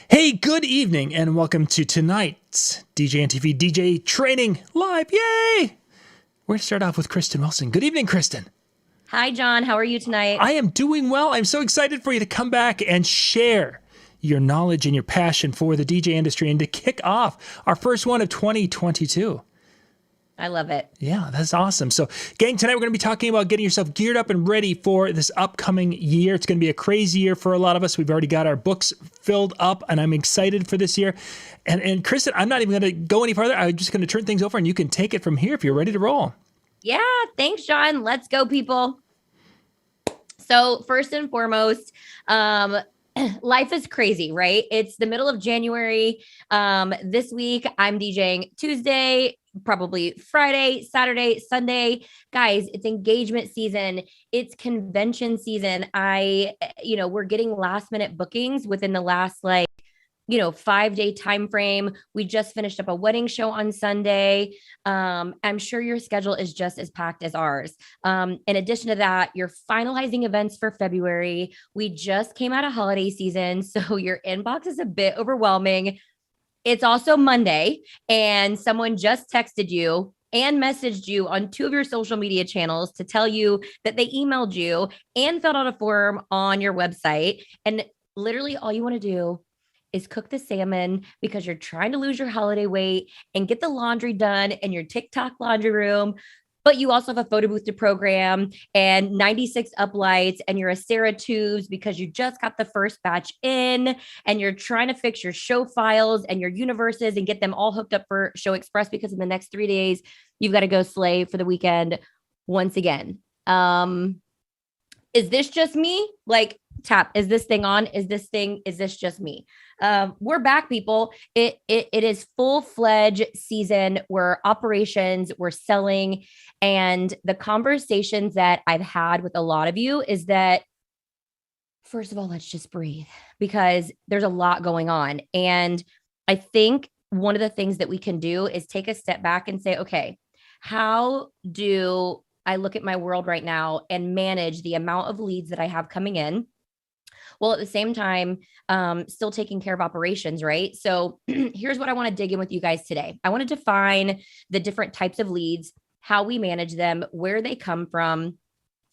Hey, good evening, and welcome to tonight's DJNTV DJ Training Live. Yay! We're going to start off with Kristin Wilson. Good evening, Kristin. Hi, John. How are you tonight? I am doing well. I'm so excited for you to come back and share your knowledge and your passion for the DJ industry and to kick off our first one of 2022. I love it. Yeah, that's awesome. So, gang, tonight we're going to be talking about getting yourself geared up and ready for this upcoming year. It's going to be a crazy year for a lot of us. We've already got our books filled up, and I'm excited for this year. And Kristin, I'm not even going to go any farther. I'm just going to turn things over, and you can take it from here if you're ready to roll. Yeah, thanks, John. Let's go, people. So, first and foremost, life is crazy, right? It's the middle of January. This week, I'm DJing Tuesday, probably Friday, Saturday, Sunday. Guys, it's engagement season. It's convention season. We're getting last minute bookings within the last 5-day time frame. We just finished up a wedding show on Sunday. I'm sure your schedule is just as packed as ours. In addition to that, you're finalizing events for February. We just came out of holiday season, so your inbox is a bit overwhelming. It's also Monday, and someone just texted you and messaged you on 2 of your social media channels to tell you that they emailed you and filled out a form on your website. And literally all you want to do is cook the salmon because you're trying to lose your holiday weight and get the laundry done in your TikTok laundry room. But you also have a photo booth to program and 96 uplights, and you're a Sarah tubes because you just got the first batch in, and you're trying to fix your show files and your universes and get them all hooked up for Show Express because in the next 3 days, you've got to go slay for the weekend once again. Is this just me? Like, tap, is this thing on? Is this just me? We're back, people. It is full-fledged season. We're operations, we're selling. And the conversations that I've had with a lot of you is that, first of all, let's just breathe because there's a lot going on. And I think one of the things that we can do is take a step back and say, okay, how do I look at my world right now and manage the amount of leads that I have coming in, while at the same time, still taking care of operations, right? So here's what I want to dig in with you guys today. I want to define the different types of leads, how we manage them, where they come from,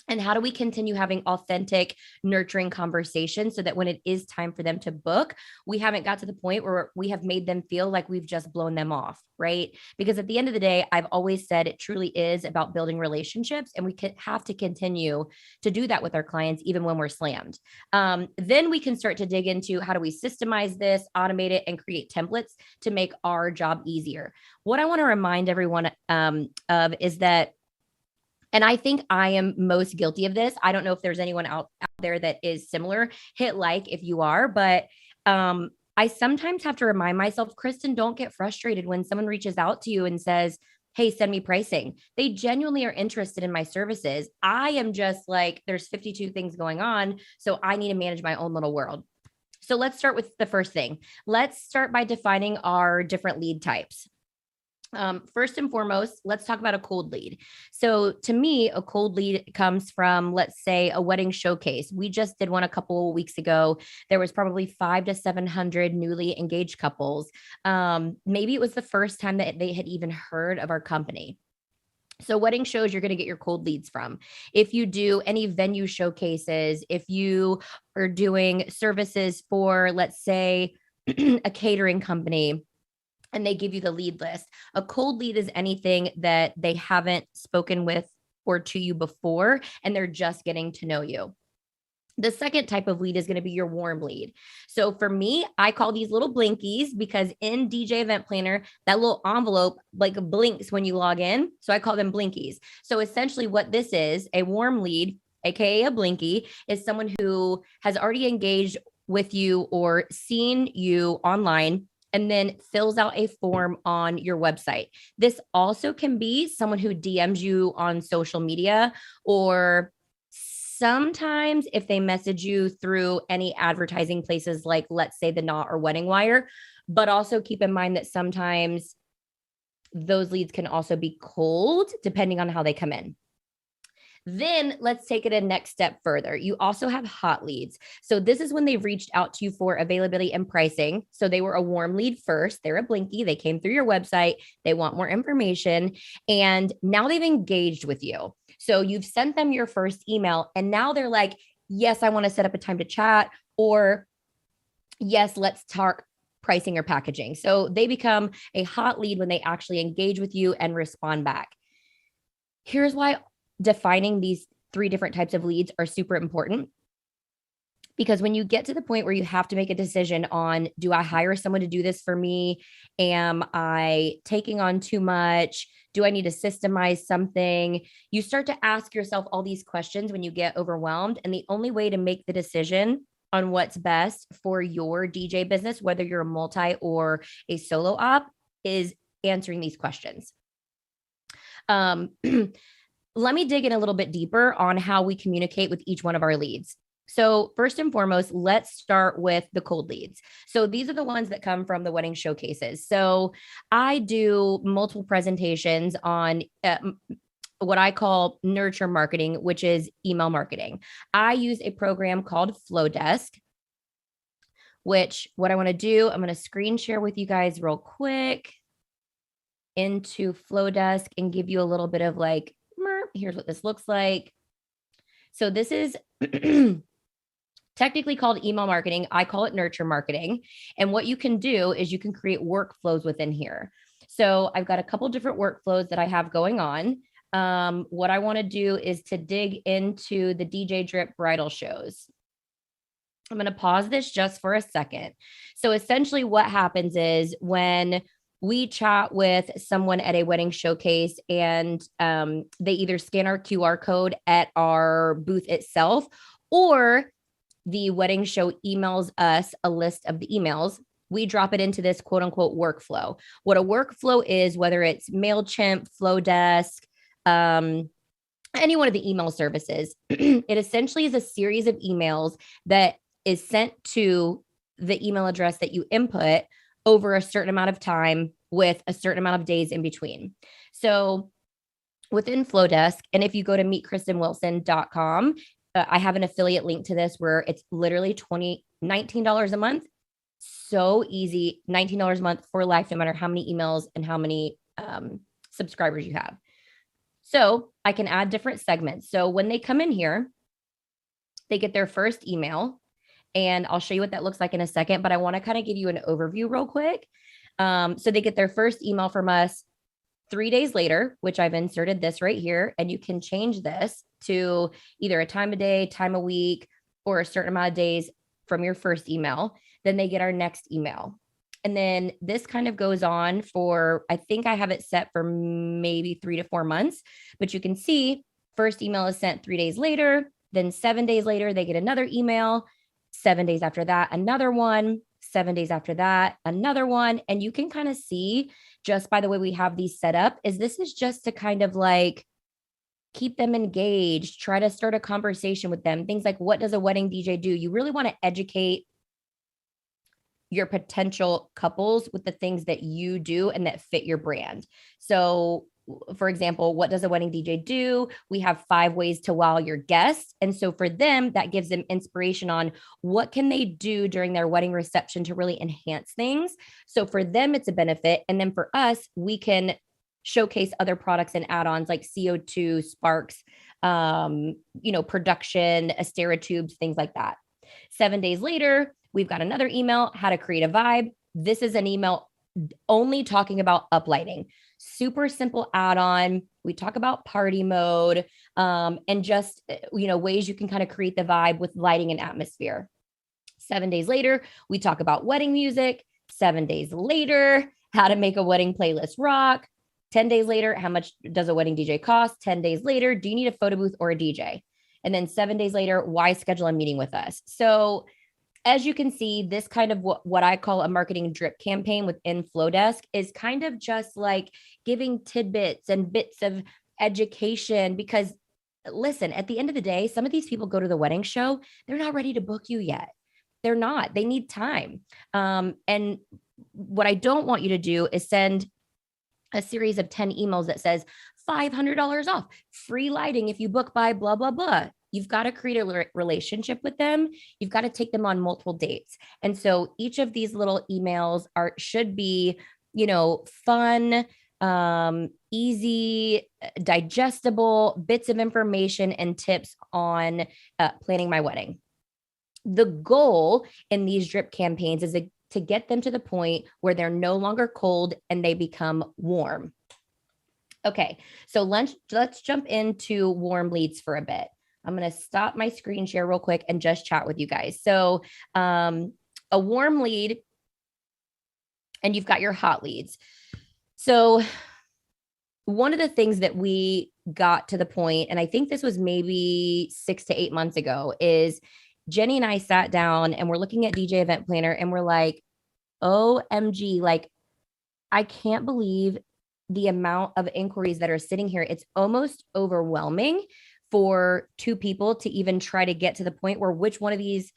and how do we continue having authentic, nurturing conversations so that when it is time for them to book, we haven't got to the point where we have made them feel like we've just blown them off, right? Because at the end of the day, I've always said it truly is about building relationships, and we have to continue to do that with our clients, even when we're slammed. Then we can start to dig into how do we systemize this, automate it, and create templates to make our job easier. What I want to remind everyone of is that, and I think I am most guilty of this. I don't know if there's anyone out there that is similar. Hit like if you are, but I sometimes have to remind myself, Kristin, don't get frustrated when someone reaches out to you and says, hey, send me pricing. They genuinely are interested in my services. I am just like, there's 52 things going on, so I need to manage my own little world. So let's start with the first thing. Let's start by defining our different lead types. First and foremost, let's talk about a cold lead. So to me, a cold lead comes from, let's say, a wedding showcase. We just did one a couple of weeks ago. There was probably 500 to 700 newly engaged couples. Maybe it was the first time that they had even heard of our company. So wedding shows, you're going to get your cold leads from. If you do any venue showcases, if you are doing services for, let's say, a catering company, and they give you the lead list. A cold lead is anything that they haven't spoken with or to you before, and they're just getting to know you. The second type of lead is going to be your warm lead. So for me, I call these little blinkies because in DJ Event Planner, that little envelope like blinks when you log in. So I call them blinkies. So essentially what this is, a warm lead, AKA a blinky, is someone who has already engaged with you or seen you online and then fills out a form on your website. This also can be someone who DMs you on social media, or sometimes if they message you through any advertising places like, let's say, The Knot or Wedding Wire. But also keep in mind that sometimes those leads can also be cold depending on how they come in. Then let's take it a next step further. You also have hot leads. So this is when they've reached out to you for availability and pricing. So they were a warm lead first. They're a blinky. They came through your website. They want more information. And now they've engaged with you. So you've sent them your first email and now they're like, yes, I want to set up a time to chat, or yes, let's talk pricing or packaging. So they become a hot lead when they actually engage with you and respond back. Here's why defining these 3 different types of leads are super important. Because when you get to the point where you have to make a decision on, do I hire someone to do this for me? Am I taking on too much? Do I need to systemize something? You start to ask yourself all these questions when you get overwhelmed. And the only way to make the decision on what's best for your DJ business, whether you're a multi or a solo op, is answering these questions. Let me dig in a little bit deeper on how we communicate with each one of our leads. So first and foremost, let's start with the cold leads. So these are the ones that come from the wedding showcases. So I do multiple presentations on what I call nurture marketing, which is email marketing. I use a program called Flowdesk, which what I want to do, I'm going to screen share with you guys real quick into Flowdesk and give you a little bit of like, here's what this looks like. So this is technically called email marketing. I call it nurture marketing. And what you can do is you can create workflows within here. So I've got a couple different workflows that I have going on. What I want to do is to dig into the DJ Drip bridal shows. I'm going to pause this just for a second. So essentially what happens is when we chat with someone at a wedding showcase and they either scan our QR code at our booth itself, or the wedding show emails us a list of the emails. We drop it into this quote unquote workflow. What a workflow is, whether it's MailChimp, Flowdesk, any one of the email services, it essentially is a series of emails that is sent to the email address that you input over a certain amount of time with a certain amount of days in between. So within Flowdesk, and if you go to meetkristinwilson.com, I have an affiliate link to this where it's literally $19 a month. So easy, $19 a month for life, no matter how many emails and how many subscribers you have. So I can add different segments. So when they come in here, they get their first email. And I'll show you what that looks like in a second, but I want to kind of give you an overview real quick. So they get their first email from us 3 days later, which I've inserted this right here. And you can change this to either a time of day, time of week, or a certain amount of days from your first email. Then they get our next email. And then this kind of goes on for, I think I have it set for maybe 3 to 4 months, but you can see first email is sent 3 days later. Then 7 days later, they get another email. 7 days after that, another one. 7 days after that, another one. And you can kind of see just by the way we have these set up is this is just to kind of like keep them engaged, try to start a conversation with them. Things like, what does a wedding DJ do? You really want to educate your potential couples with the things that you do and that fit your brand. So for example, what does a wedding DJ do? We have 5 ways to wow your guests. And so for them, that gives them inspiration on what can they do during their wedding reception to really enhance things. So for them, it's a benefit. And then for us, we can showcase other products and add-ons like CO2, sparks, production, Astera tubes, things like that. 7 days later, we've got another email, how to create a vibe. This is an email only talking about uplighting. Super simple add-on. We talk about party mode and just, ways you can kind of create the vibe with lighting and atmosphere. 7 days later, we talk about wedding music. 7 days later, how to make a wedding playlist rock. 10 days later, how much does a wedding DJ cost? 10 days later, do you need a photo booth or a DJ? And then 7 days later, why schedule a meeting with us? So as you can see, this kind of what I call a marketing drip campaign within Flowdesk is kind of just like giving tidbits and bits of education, because listen, at the end of the day, some of these people go to the wedding show, they're not ready to book you yet. They're not, they need time. And what I don't want you to do is send a series of 10 emails that says $500 off, free lighting if you book by blah, blah, blah. You've got to create a relationship with them. You've got to take them on multiple dates. And so each of these little emails should be, fun, easy, digestible bits of information and tips on planning my wedding. The goal in these drip campaigns is to get them to the point where they're no longer cold and they become warm. Okay, so let's jump into warm leads for a bit. I'm going to stop my screen share real quick and just chat with you guys. So a warm lead, and you've got your hot leads. So one of the things that we got to the point, and I think this was maybe 6 to 8 months ago, is Jenny and I sat down and we're looking at DJ Event Planner and we're like, OMG, like, I can't believe the amount of inquiries that are sitting here. It's almost overwhelming for two people to even try to get to the point where which one of these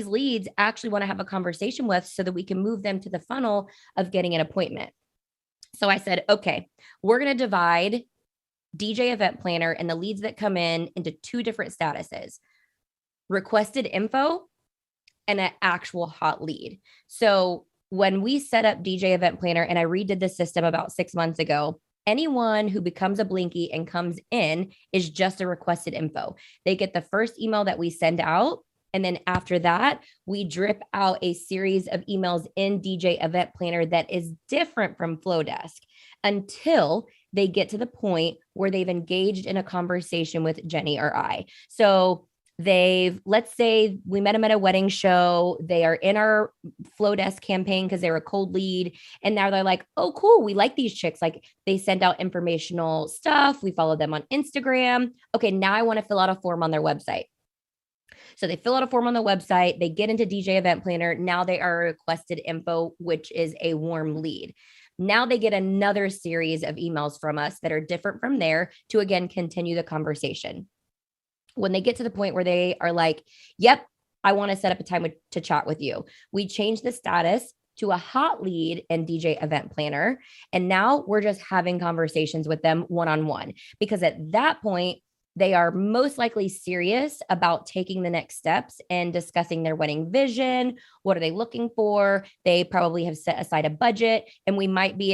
leads actually want to have a conversation with so that we can move them to the funnel of getting an appointment. So I said, okay, we're going to divide DJ Event Planner and the leads that come in into two different statuses: requested info and an actual hot lead. So when we set up DJ Event Planner, and I redid the system about 6 months ago, anyone who becomes a Blinky and comes in is just a requested info. They get the first email that we send out. And then after that, we drip out a series of emails in DJ Event Planner that is different from Flowdesk until they get to the point where they've engaged in a conversation with Jenny or I. So let's say we met them at a wedding show. They are in our Flowdesk campaign because they're a cold lead. And now they're like, oh, cool, we like these chicks. Like, they send out informational stuff. We follow them on Instagram. Okay, now I want to fill out a form on their website. So they fill out a form on the website. They get into DJ Event Planner. Now they are requested info, which is a warm lead. Now they get another series of emails from us that are different from there to, again, continue the conversation. When they get to the point where they are like, yep, I want to set up a time to chat with you, we change the status to a hot lead in DJ Event Planner. And now we're just having conversations with them one-on-one, because at that point, they are most likely serious about taking the next steps and discussing their wedding vision. What are they looking for? They probably have set aside a budget, and we might be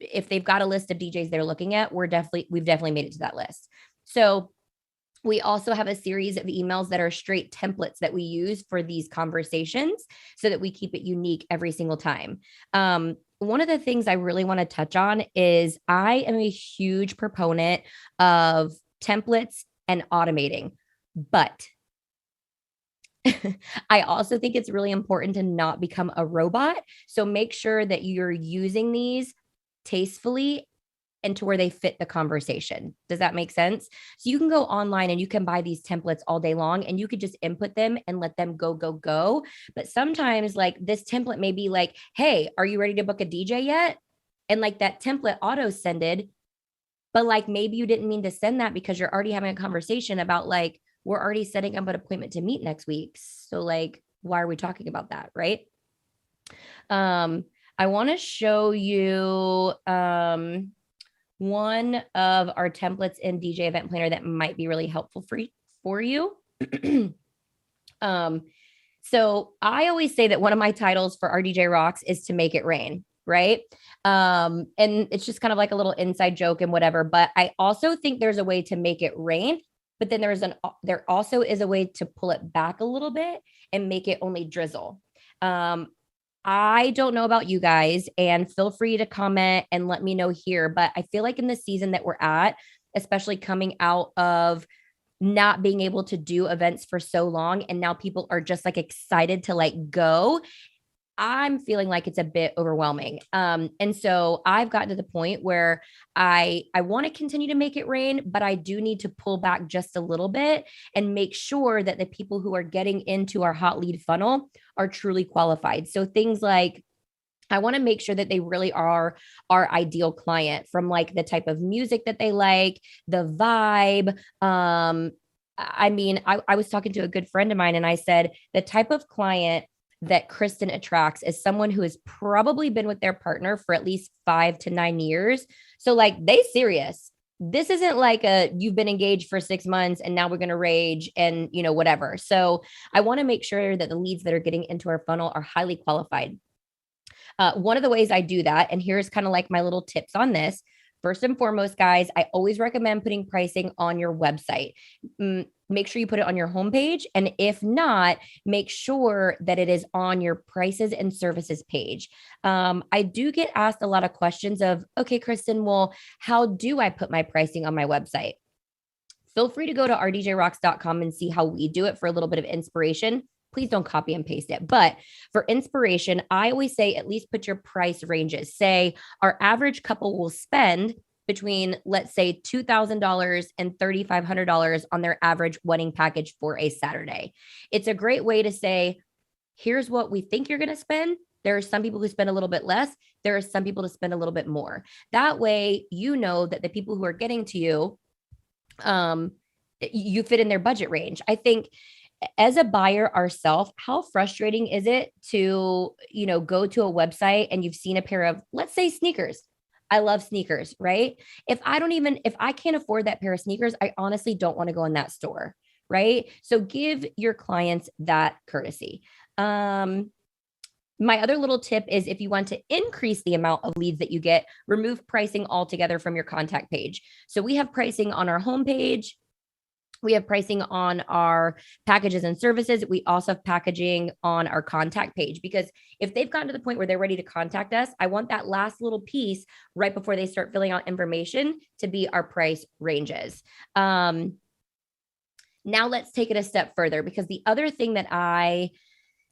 if they've got a list of DJs they're looking at, we've definitely made it to that list. So we also have a series of emails that are straight templates that we use for these conversations so that we keep it unique every single time. One of the things I really want to touch on is I am a huge proponent of templates and automating, but I also think it's really important to not become a robot. So make sure that you're using these tastefully and to where they fit the conversation. Does that make sense? So you can go online and you can buy these templates all day long, and you could just input them and let them go. But sometimes, like, this template may be like, hey, are you ready to book a DJ yet? And like, that template auto-sended, but like, maybe you didn't mean to send that because you're already having a conversation about, like, we're already setting up an appointment to meet next week. So like, why are we talking about that? Right. I want to show you one of our templates in DJ Event Planner that might be really helpful for you. So I always say that one of my titles for RDJ Rocks is to make it rain, right? And it's just kind of like a little inside joke and whatever, but I also think there's a way to make it rain, but then there also is a way to pull it back a little bit and make it only drizzle. I don't know about you guys, and feel free to comment and let me know here, but I feel like in the season that we're at, especially coming out of not being able to do events for so long, and now people are just like excited to like go, I'm feeling like it's a bit overwhelming. And so I've gotten to the point where I want to continue to make it rain, but I do need to pull back just a little bit and make sure that the people who are getting into our hot lead funnel are truly qualified. So things like, I want to make sure that they really are our ideal client, from like the type of music that they like, the vibe. I mean, I was talking to a good friend of mine and I said, the type of client that Kristin attracts is someone who has probably been with their partner for at least 5 to 9 years. So like they serious. This isn't like a you've been engaged for 6 months and now we're going to rage and whatever. So I want to make sure that the leads that are getting into our funnel are highly qualified. One of the ways I do that, and here's kind of like my little tips on this. First and foremost, guys, I always recommend putting pricing on your website. Make sure you put it on your homepage. And if not, make sure that it is on your prices and services page. I do get asked a lot of questions of, okay, Kristin, well, how do I put my pricing on my website? Feel free to go to rdjrocks.com and see how we do it for a little bit of inspiration. Please don't copy and paste it. But for inspiration, I always say at least put your price ranges. Say our average couple will spend between, let's say, $2,000 and $3,500 on their average wedding package for a Saturday. It's a great way to say, here's what we think you're going to spend. There are some people who spend a little bit less. There are some people to spend a little bit more. That way, you know that the people who are getting to you, you fit in their budget range. I think as a buyer ourselves, how frustrating is it to, go to a website and you've seen a pair of, let's say, sneakers. I love sneakers, right? If I can't afford that pair of sneakers, I honestly don't want to go in that store, right? So give your clients that courtesy. My other little tip is if you want to increase the amount of leads that you get, remove pricing altogether from your contact page. So we have pricing on our homepage. We have pricing on our packages and services. We also have packaging on our contact page, because if they've gotten to the point where they're ready to contact us, I want that last little piece right before they start filling out information to be our price ranges. Now let's take it a step further, because the other thing that I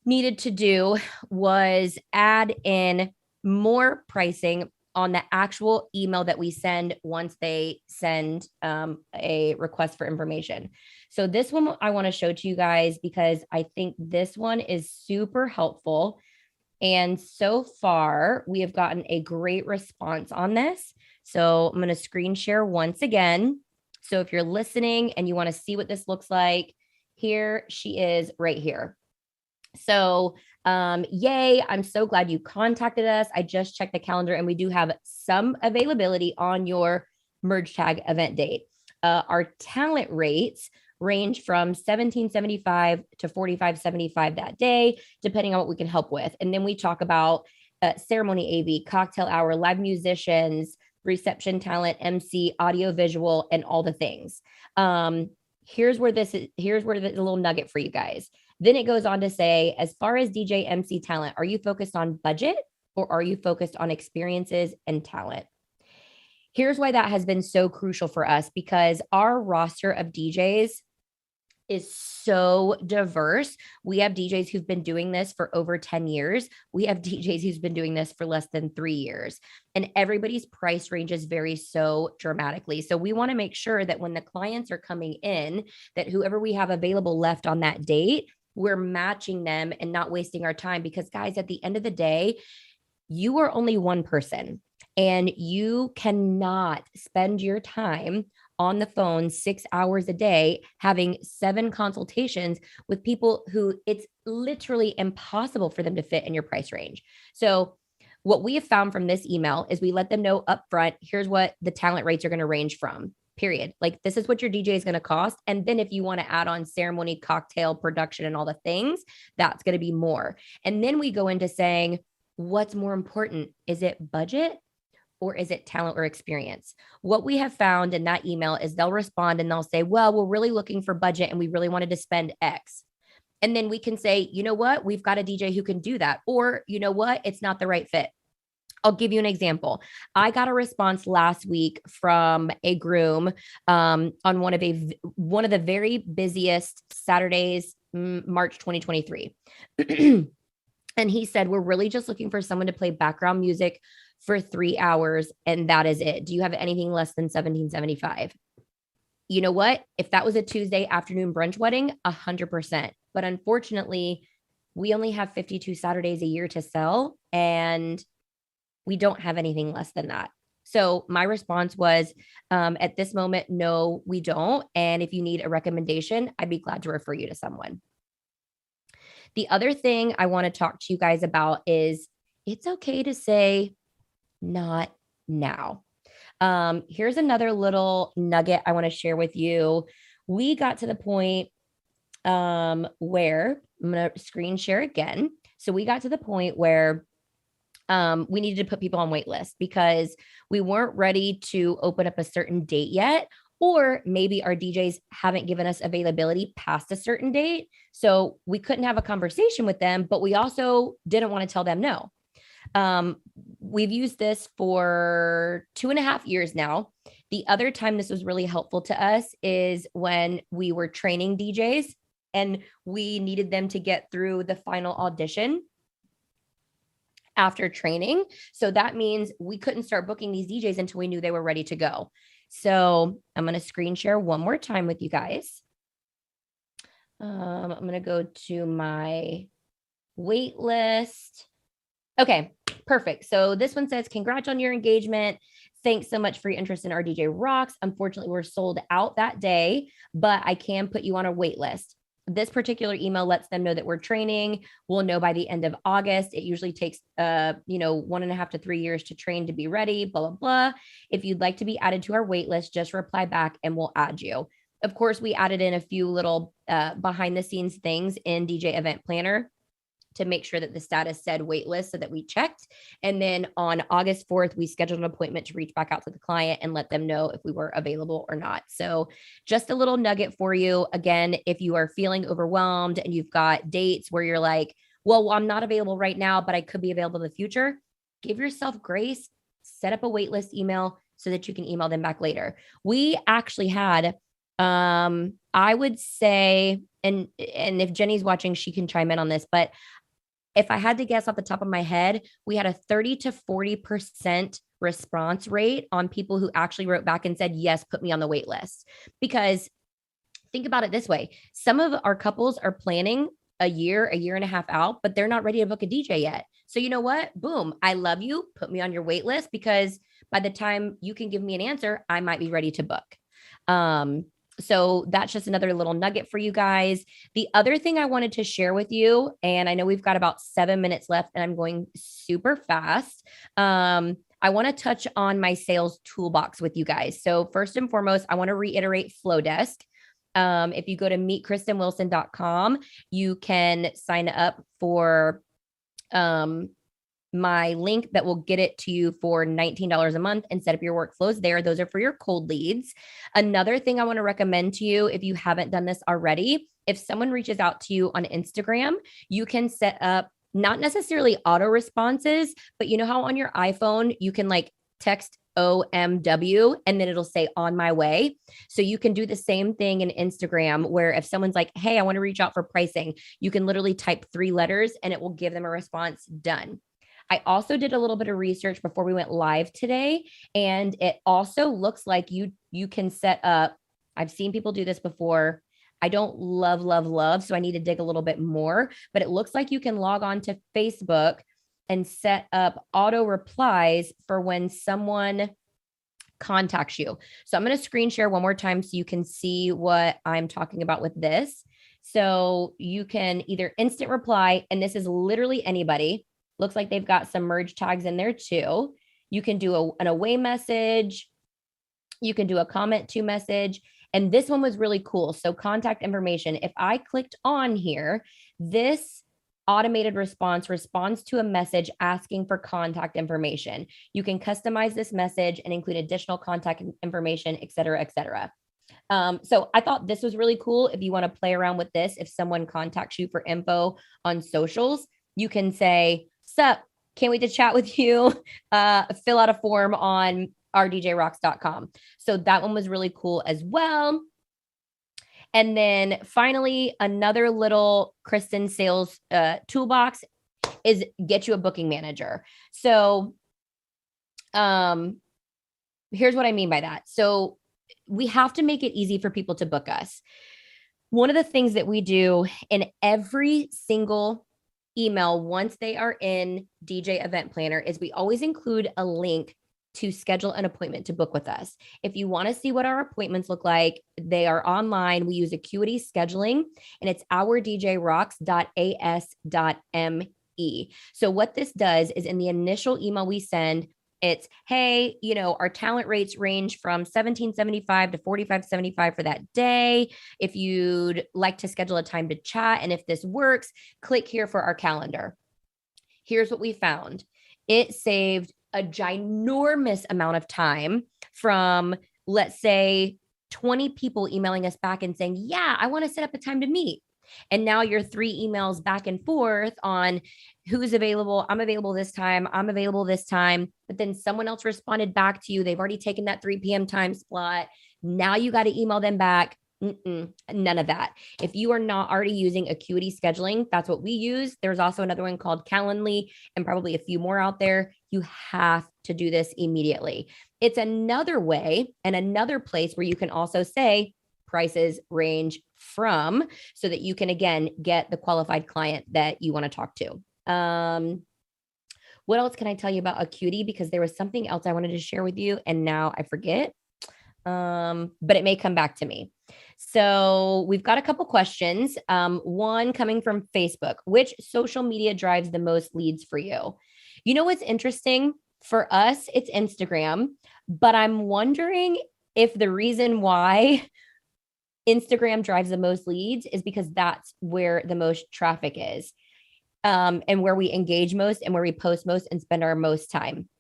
needed to do was add in more pricing on the actual email that we send once they send a request for information. So this one I want to show to you guys because I think this one is super helpful. And so far, we have gotten a great response on this. So I'm going to screen share once again. So if you're listening and you want to see what this looks like, here she is right here. So yay, I'm so glad you contacted us. I just checked the calendar and we do have some availability on your merge tag event date. Our talent rates range from $17.75 to $45.75 that day, depending on what we can help with. And then we talk about ceremony AV, cocktail hour, live musicians, reception talent, MC, audio visual, and all the things. Here's where the little nugget for you guys. Then it goes on to say, as far as DJ MC talent, are you focused on budget or are you focused on experiences and talent? Here's why that has been so crucial for us, because our roster of DJs is so diverse. We have DJs who've been doing this for over 10 years. We have DJs who's been doing this for less than 3 years. And everybody's price ranges vary so dramatically. So we want to make sure that when the clients are coming in, that whoever we have available left on that date, we're matching them and not wasting our time. Because guys, at the end of the day, you are only one person and you cannot spend your time on the phone 6 hours a day, having 7 consultations with people who it's literally impossible for them to fit in your price range. So what we have found from this email is we let them know upfront, here's what the talent rates are going to range from. Period. Like, this is what your DJ is going to cost. And then if you want to add on ceremony, cocktail, production, and all the things, that's going to be more. And then we go into saying, what's more important? Is it budget or is it talent or experience? What we have found in that email is they'll respond and they'll say, well, we're really looking for budget and we really wanted to spend X. And then we can say, you know what? We've got a DJ who can do that. Or, you know what? It's not the right fit. I'll give you an example. I got a response last week from a groom on one of the very busiest Saturdays, March 2023. And he said, we're really just looking for someone to play background music for 3 hours. And that is it. Do you have anything less than $17.75? You know what? If that was a Tuesday afternoon brunch wedding, 100%. But unfortunately, we only have 52 Saturdays a year to sell. And we don't have anything less than that. So my response was, at this moment, no, we don't. And if you need a recommendation, I'd be glad to refer you to someone. The other thing I want to talk to you guys about is it's okay to say not now. Here's another little nugget I want to share with you. We got to the point where I'm going to screen share again. So we got to the point where we needed to put people on wait lists because we weren't ready to open up a certain date yet, or maybe our DJs haven't given us availability past a certain date. So we couldn't have a conversation with them, but we also didn't want to tell them no. We've used this for 2.5 years now. The other time this was really helpful to us is when we were training DJs and we needed them to get through the final audition after training. So that means we couldn't start booking these DJs until we knew they were ready to go. So I'm going to screen share one more time with you guys. I'm going to go to my wait list. Okay, perfect. So this one says, congrats on your engagement. Thanks so much for your interest in our DJ Rocks. Unfortunately, we're sold out that day, but I can put you on a wait list. This particular email lets them know that we're training. We'll know by the end of August. It usually takes, 1.5 to 3 years to train to be ready, blah, blah, blah. If you'd like to be added to our wait list, just reply back and we'll add you. Of course, we added in a few little behind the scenes things in DJ Event Planner to make sure that the status said waitlist so that we checked. And then on August 4th, we scheduled an appointment to reach back out to the client and let them know if we were available or not. So just a little nugget for you. Again, if you are feeling overwhelmed and you've got dates where you're like, well, I'm not available right now, but I could be available in the future, give yourself grace, set up a waitlist email so that you can email them back later. We actually had, I would say, and if Jenny's watching, she can chime in on this, but if I had to guess off the top of my head, we had a 30 to 40% response rate on people who actually wrote back and said, yes, put me on the wait list. Because think about it this way. Some of our couples are planning a year and a half out, but they're not ready to book a DJ yet. So you know what? Boom. I love you. Put me on your wait list because by the time you can give me an answer, I might be ready to book. So that's just another little nugget for you guys. The other thing I wanted to share with you, and I know we've got about 7 minutes left and I'm going super fast. I want to touch on my sales toolbox with you guys. So first and foremost, I want to reiterate Flowdesk. If you go to meetkristinwilson.com, you can sign up for my link that will get it to you for $19 a month and set up your workflows there. Those are for your cold leads. Another thing I want to recommend to you, if you haven't done this already, if someone reaches out to you on Instagram, you can set up not necessarily auto responses, but you know how on your iPhone, you can like text OMW and then it'll say on my way. So you can do the same thing in Instagram where if someone's like, hey, I want to reach out for pricing, you can literally type 3 letters and it will give them a response. Done. I also did a little bit of research before we went live today, and it also looks like you can set up, I've seen people do this before. I don't love, so I need to dig a little bit more, but it looks like you can log on to Facebook and set up auto replies for when someone contacts you. So I'm going to screen share one more time so you can see what I'm talking about with this. So you can either instant reply, and this is literally anybody. Looks like they've got some merge tags in there too. You can do an away message. You can do a comment to message. And this one was really cool. So contact information. If I clicked on here, this automated response responds to a message asking for contact information. You can customize this message and include additional contact information, et cetera, et cetera. So I thought this was really cool. If you want to play around with this, if someone contacts you for info on socials, you can say, sup, can't wait to chat with you. Fill out a form on rdjrocks.com. So that one was really cool as well. And then finally, another little Kristin sales toolbox is get you a booking manager. So here's what I mean by that. So we have to make it easy for people to book us. One of the things that we do in every single email once they are in DJ Event Planner is we always include a link to schedule an appointment to book with us. If you want to see what our appointments look like, they are online. We use Acuity Scheduling, and it's ourdjrocks.as.me. So what this does is in the initial email we send, it's, hey, our talent rates range from $17.75 to $45.75 for that day. If you'd like to schedule a time to chat, and if this works, click here for our calendar. Here's what we found. It saved a ginormous amount of time from, let's say, 20 people emailing us back and saying, yeah, I want to set up a time to meet. And now you're 3 emails back and forth on who's available. I'm available this time. I'm available this time. But then someone else responded back to you. They've already taken that 3 p.m. time slot. Now you got to email them back. None of that. If you are not already using Acuity Scheduling, that's what we use. There's also another one called Calendly and probably a few more out there. You have to do this immediately. It's another way and another place where you can also say prices range from, so that you can, again, get the qualified client that you want to talk to. What else can I tell you about Acuity? Because there was something else I wanted to share with you and now I forget. But it may come back to me. So we've got a couple questions. One coming from Facebook. Which social media drives the most leads for you? What's interesting? For us, it's Instagram, but I'm wondering if the reason why Instagram drives the most leads is because that's where the most traffic is, and where we engage most and where we post most and spend our most time.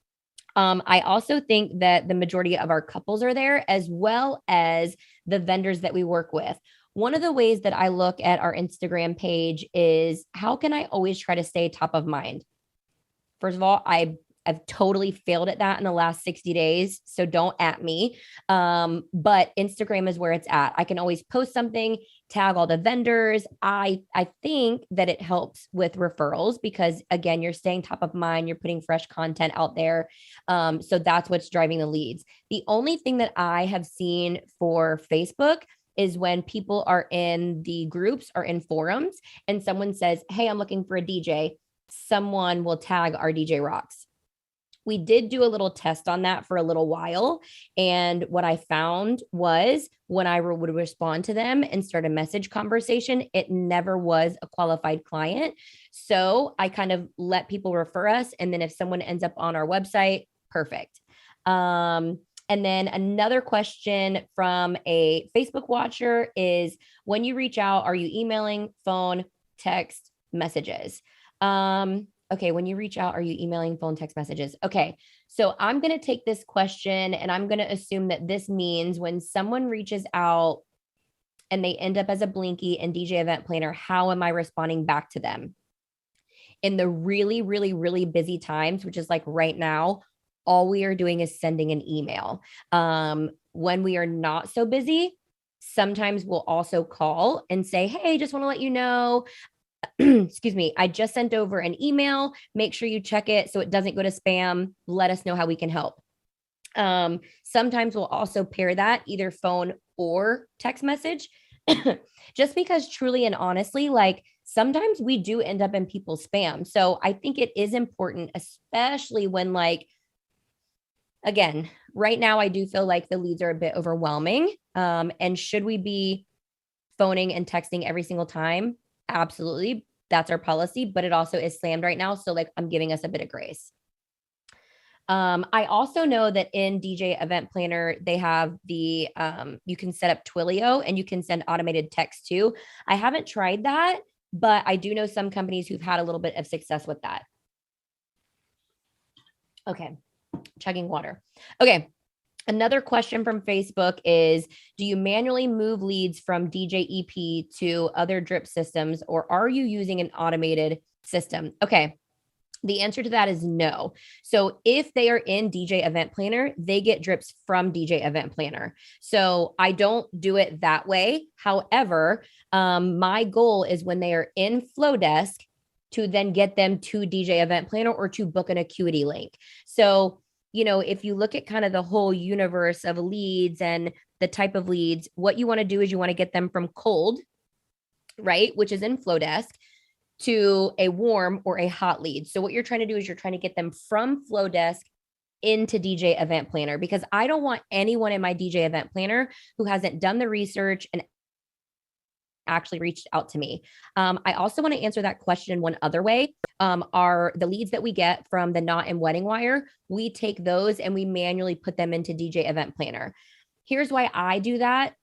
I also think that the majority of our couples are there, as well as the vendors that we work with. One of the ways that I look at our Instagram page is, how can I always try to stay top of mind? First of all, I've totally failed at that in the last 60 days. So don't at me. But Instagram is where it's at. I can always post something, tag all the vendors. I think that it helps with referrals because, again, you're staying top of mind. You're putting fresh content out there. So that's what's driving the leads. The only thing that I have seen for Facebook is when people are in the groups or in forums and someone says, hey, I'm looking for a DJ. Someone will tag our DJ Rocks. We did do a little test on that for a little while. And what I found was when I would respond to them and start a message conversation, it never was a qualified client. So I kind of let people refer us. And then if someone ends up on our website, perfect. And then another question from a Facebook watcher is, when you reach out, are you emailing, phone, text, messages? Okay, when you reach out, are you emailing, phone, text messages? Okay, so I'm going to take this question and I'm going to assume that this means when someone reaches out and they end up as a Blinky and DJ event planner, how am I responding back to them? In the really, really, really busy times, which is like right now, all we are doing is sending an email. When we are not so busy, sometimes we'll also call and say, hey, just want to let you know, excuse me, I just sent over an email. Make sure you check it so it doesn't go to spam. Let us know how we can help. Sometimes we'll also pair that either phone or text message, just because truly and honestly, like sometimes we do end up in people's spam. So I think it is important, especially when, like, again, right now, I do feel like the leads are a bit overwhelming. And should we be phoning and texting every single time? Absolutely. That's our policy, but it also is slammed right now. So like, I'm giving us a bit of grace. I also know that in DJ Event Planner, they have the, you can set up Twilio and you can send automated text too. I haven't tried that, but I do know some companies who've had a little bit of success with that. Okay. Chugging water. Okay. Another question from Facebook is, do you manually move leads from DJ EP to other drip systems, or are you using an automated system? Okay. The answer to that is no. So if they are in DJ Event Planner, they get drips from DJ Event Planner. So I don't do it that way. However, my goal is when they are in Flowdesk to then get them to DJ Event Planner or to book an Acuity link. So if you look at kind of the whole universe of leads and the type of leads, what you want to do is you want to get them from cold, right, which is in Flowdesk, to a warm or a hot lead. So what you're trying to do is you're trying to get them from Flowdesk into DJ Event Planner, because I don't want anyone in my DJ Event Planner who hasn't done the research and actually reached out to me. I also want to answer that question one other way. Are the leads that we get from the Knot and Wedding Wire, we take those and we manually put them into DJ Event Planner. Here's why I do that.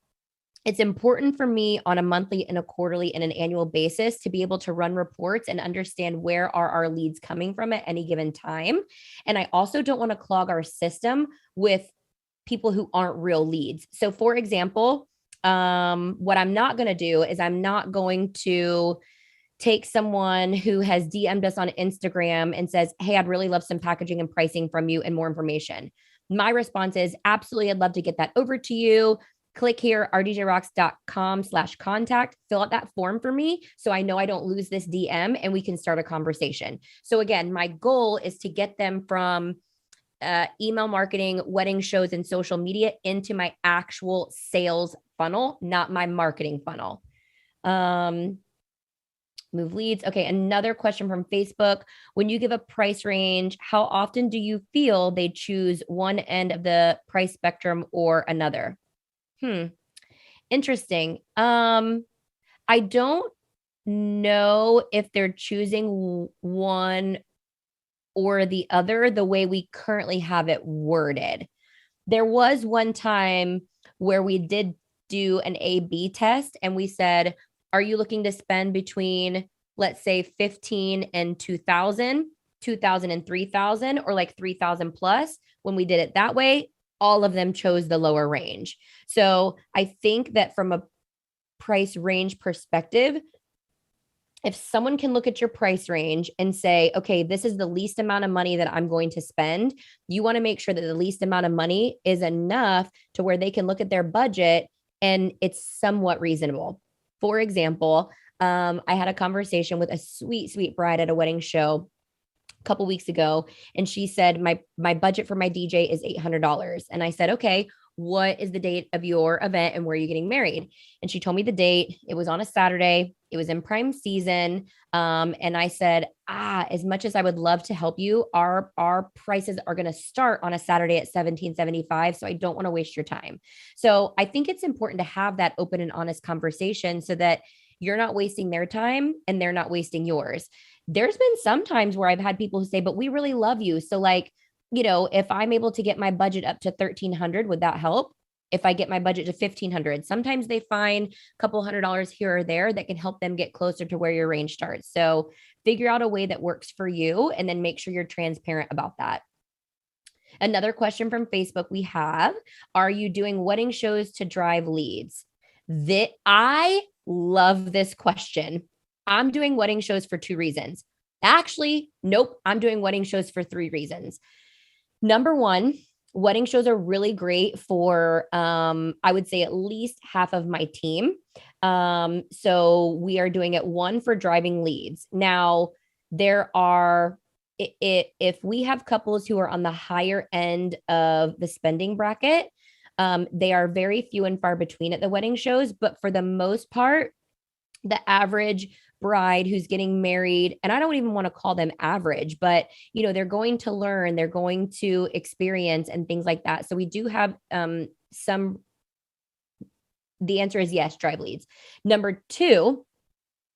It's important for me on a monthly and a quarterly and an annual basis to be able to run reports and understand where are our leads coming from at any given time. And I also don't want to clog our system with people who aren't real leads. So for example, what I'm not going to do is I'm not going to take someone who has DM'd us on Instagram and says, hey, I'd really love some packaging and pricing from you and more information. My response is absolutely, I'd love to get that over to you. Click here, rdjrocks.com/contact, fill out that form for me so I know I don't lose this DM and we can start a conversation. So again, my goal is to get them from email marketing, wedding shows, and social media into my actual sales funnel, not my marketing funnel. Move leads. Okay, another question from Facebook. When you give a price range, how often do you feel they choose one end of the price spectrum or another? Interesting. I don't know if they're choosing one or the other the way we currently have it worded. There was one time where we did do an A/B test and we said, are you looking to spend between, let's say, 15 and 2,000, 2,000 and 3,000, or like 3,000 plus? When we did it that way, all of them chose the lower range. So I think that from a price range perspective, if someone can look at your price range and say, okay, this is the least amount of money that I'm going to spend, you want to make sure that the least amount of money is enough to where they can look at their budget and it's somewhat reasonable. For example, I had a conversation with a sweet, sweet bride at a wedding show a couple weeks ago, and she said, my budget for my DJ is $800. And I said, okay, what is the date of your event and where are you getting married? And she told me the date. It was on a Saturday. It was in prime season. And I said, as much as I would love to help you, our prices are going to start on a Saturday at $1,775. So I don't want to waste your time. So I think it's important to have that open and honest conversation so that you're not wasting their time and they're not wasting yours. There's been some times where I've had people who say, but we really love you. So like, if I'm able to get my budget up to 1,300, would that help? If I get my budget to 1,500, sometimes they find a couple $100 here or there that can help them get closer to where your range starts. So figure out a way that works for you and then make sure you're transparent about that. Another question from Facebook we have, are you doing wedding shows to drive leads? I love this question. I'm doing wedding shows for 2 reasons. Actually, nope, I'm doing wedding shows for 3 reasons. Number one, wedding shows are really great for, I would say, at least half of my team. So we are doing it, one, for driving leads. Now, if we have couples who are on the higher end of the spending bracket, they are very few and far between at the wedding shows. But for the most part, the average bride who's getting married, and I don't even want to call them average, but they're going to learn, they're going to experience and things like that. So we do have the answer is yes, drive leads. Number 2,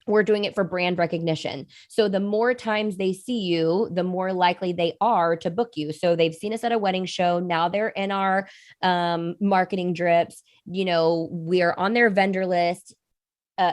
we're doing it for brand recognition. So the more times they see you, the more likely they are to book you. So they've seen us at a wedding show. Now they're in our marketing drips. We are on their vendor list,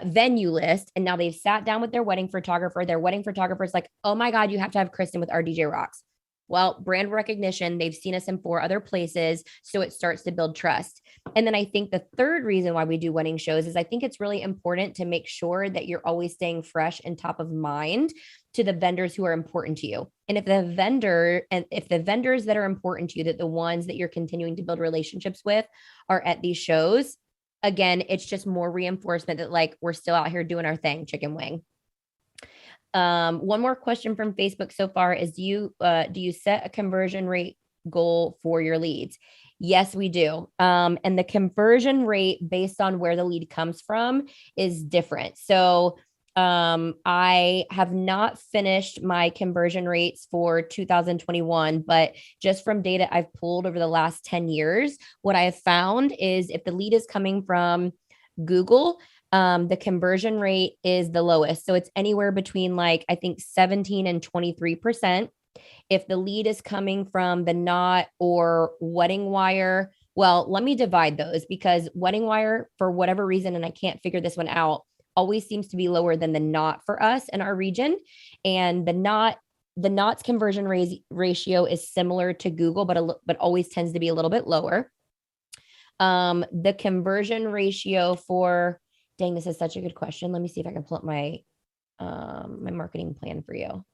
venue list, and now they've sat down with their wedding photographer. Their wedding photographer is like, oh my God, you have to have Kristin with our DJ Rocks. Well, brand recognition, they've seen us in 4 other places, so it starts to build trust. And then I think the third reason why we do wedding shows is I think it's really important to make sure that you're always staying fresh and top of mind to the vendors who are important to you. And if the vendors that are important to you, that the ones that you're continuing to build relationships with are at these shows, again, it's just more reinforcement that like we're still out here doing our thing, chicken wing. One more question from Facebook so far is, do you set a conversion rate goal for your leads? Yes, we do. And the conversion rate based on where the lead comes from is different. So I have not finished my conversion rates for 2021, but just from data I've pulled over the last 10 years, what I have found is if the lead is coming from Google, the conversion rate is the lowest. So it's anywhere between like, I think 17 and 23%. If the lead is coming from the Knot or Wedding Wire, well, let me divide those because Wedding Wire, for whatever reason, and I can't figure this one out, always seems to be lower than the Knot for us in our region. And the Knot's conversion ratio is similar to Google, but always tends to be a little bit lower. The conversion ratio for, dang, this is such a good question. Let me see if I can pull up my my marketing plan for you.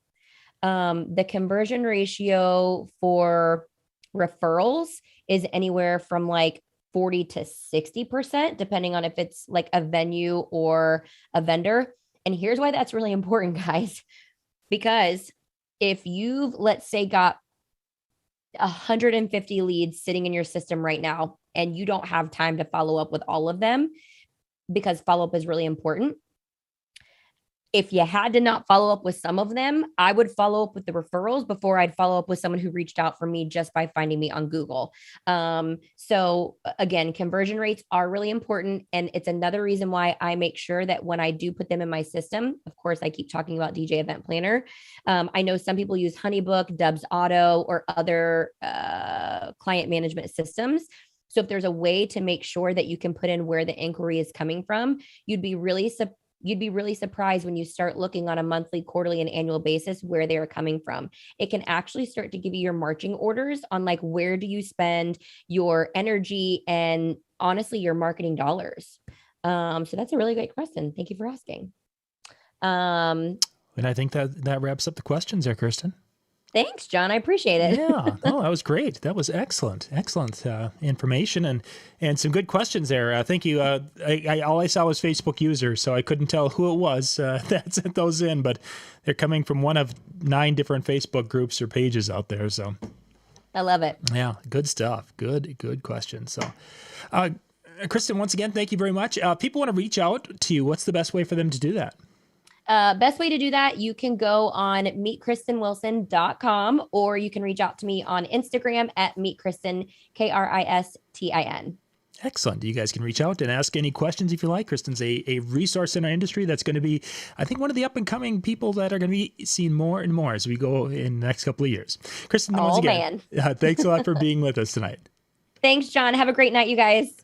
The conversion ratio for referrals is anywhere from like 40 to 60%, depending on if it's like a venue or a vendor. And here's why that's really important, guys, because if you've, let's say, got 150 leads sitting in your system right now, and you don't have time to follow up with all of them because follow-up is really important. If you had to not follow up with some of them, I would follow up with the referrals before I'd follow up with someone who reached out for me just by finding me on Google. So again, conversion rates are really important. And it's another reason why I make sure that when I do put them in my system, of course, I keep talking about DJ Event Planner. I know some people use Honeybook, Dubs Auto, or other client management systems. So if there's a way to make sure that you can put in where the inquiry is coming from, you'd be really surprised when you start looking on a monthly, quarterly, and annual basis where they are coming from. It can actually start to give you your marching orders on like, where do you spend your energy and honestly, your marketing dollars. So that's a really great question. Thank you for asking. And I think that wraps up the questions there, Kristin. Thanks, John. I appreciate it. Yeah. Oh, that was great. That was excellent. Excellent information and some good questions there. Thank you. All I saw was Facebook users, so I couldn't tell who it was that sent those in, but they're coming from one of 9 different Facebook groups or pages out there. So I love it. Yeah, good stuff. Good questions. So, Kristin, once again, thank you very much. People want to reach out to you. What's the best way for them to do that? Best way to do that, you can go on meetkristinwilson.com, or you can reach out to me on Instagram at meetkristin, Kristin. Excellent. You guys can reach out and ask any questions if you like. Kristin's a resource in our industry that's going to be, I think, one of the up and coming people that are going to be seen more and more as we go in the next couple of years. Kristin, once again, thanks a lot for being with us tonight. Thanks, John. Have a great night, you guys.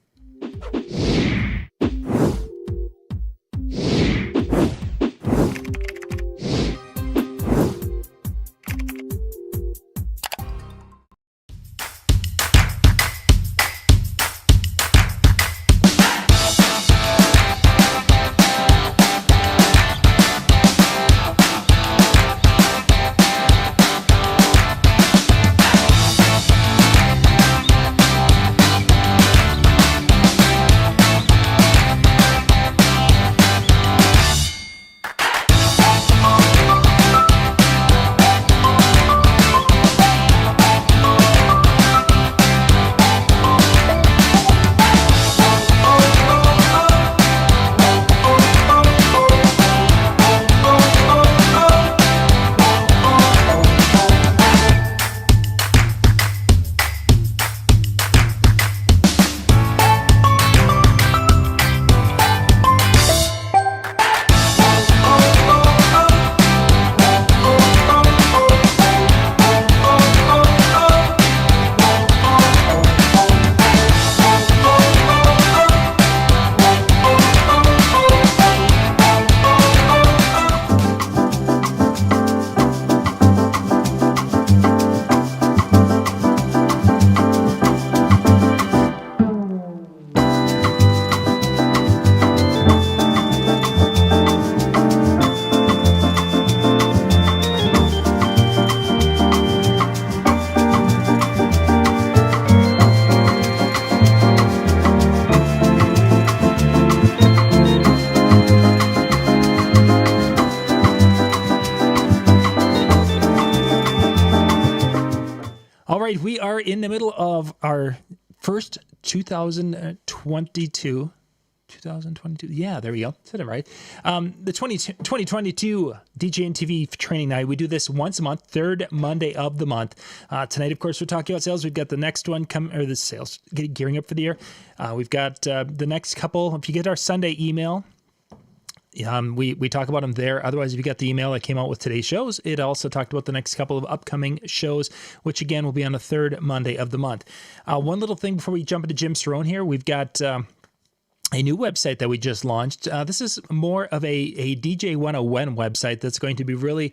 We are in the middle of our first 2022 2022. Yeah, there we go. Said it right. The 2022 DJNTV training night. We do this once a month, third Monday of the month. Tonight, of course, we're talking about sales. We've got the next one the sales gearing up for the year. We've got the next couple. If you get our Sunday email, we talk about them there. Otherwise, if you got the email that came out with today's shows, it also talked about the next couple of upcoming shows, which again will be on the third Monday of the month. One little thing before we jump into Jim Cerone here, we've got a new website that we just launched. This is more of a DJ 101 website that's going to be really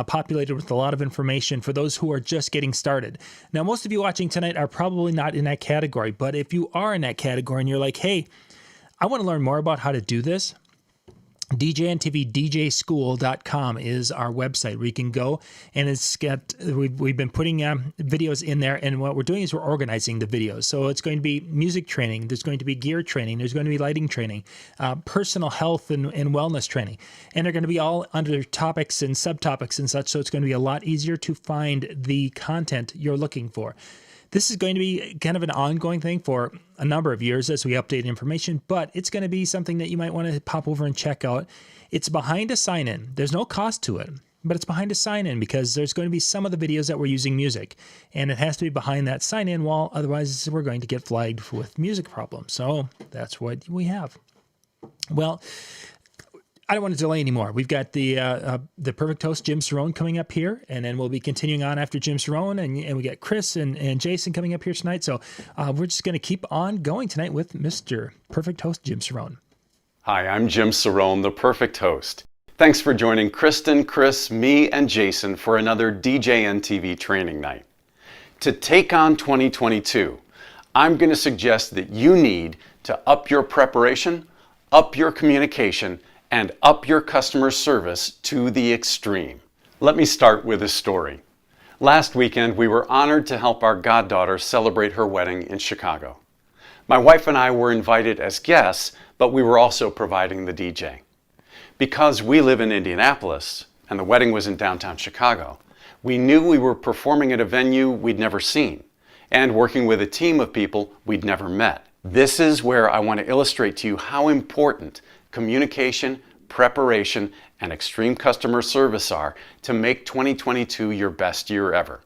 populated with a lot of information for those who are just getting started. Now, most of you watching tonight are probably not in that category, but if you are in that category and you're like, hey, I want to learn more about how to do this, DJNTV DJschool.com is our website where you can go, and we've been putting videos in there, and what we're doing is we're organizing the videos. So it's going to be music training, there's going to be gear training, there's going to be lighting training, personal health and wellness training, and they're going to be all under topics and subtopics and such, so it's going to be a lot easier to find the content you're looking for. This is going to be kind of an ongoing thing for a number of years as we update information, but it's going to be something that you might want to pop over and check out. It's behind a sign-in. There's no cost to it, but it's behind a sign-in because there's going to be some of the videos that we're using music, and it has to be behind that sign-in wall. Otherwise, we're going to get flagged with music problems. So that's what we have. Well, I don't want to delay anymore. We've got the perfect host, Jim Cerone, coming up here, and then we'll be continuing on after Jim Cerone, and we got Chris and Jason coming up here tonight. So we're just going to keep on going tonight with Mr. Perfect Host, Jim Cerone. Hi, I'm Jim Cerone, the perfect host. Thanks for joining Kristin, Chris, me, and Jason for another DJNTV training night. To take on 2022, I'm going to suggest that you need to up your preparation, up your communication, and up your customer service to the extreme. Let me start with a story. Last weekend, we were honored to help our goddaughter celebrate her wedding in Chicago. My wife and I were invited as guests, but we were also providing the DJ. Because we live in Indianapolis, and the wedding was in downtown Chicago, we knew we were performing at a venue we'd never seen, and working with a team of people we'd never met. This is where I want to illustrate to you how important communication, preparation, and extreme customer service are to make 2022 your best year ever.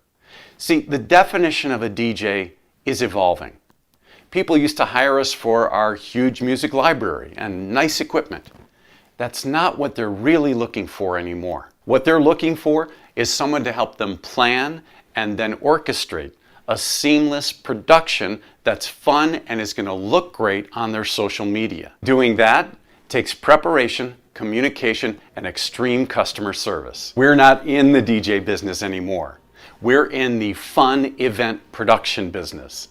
See, the definition of a DJ is evolving. People used to hire us for our huge music library and nice equipment. That's not what they're really looking for anymore. What they're looking for is someone to help them plan and then orchestrate a seamless production that's fun and is going to look great on their social media. Doing that takes preparation, communication, and extreme customer service. We're not in the DJ business anymore. We're in the fun event production business.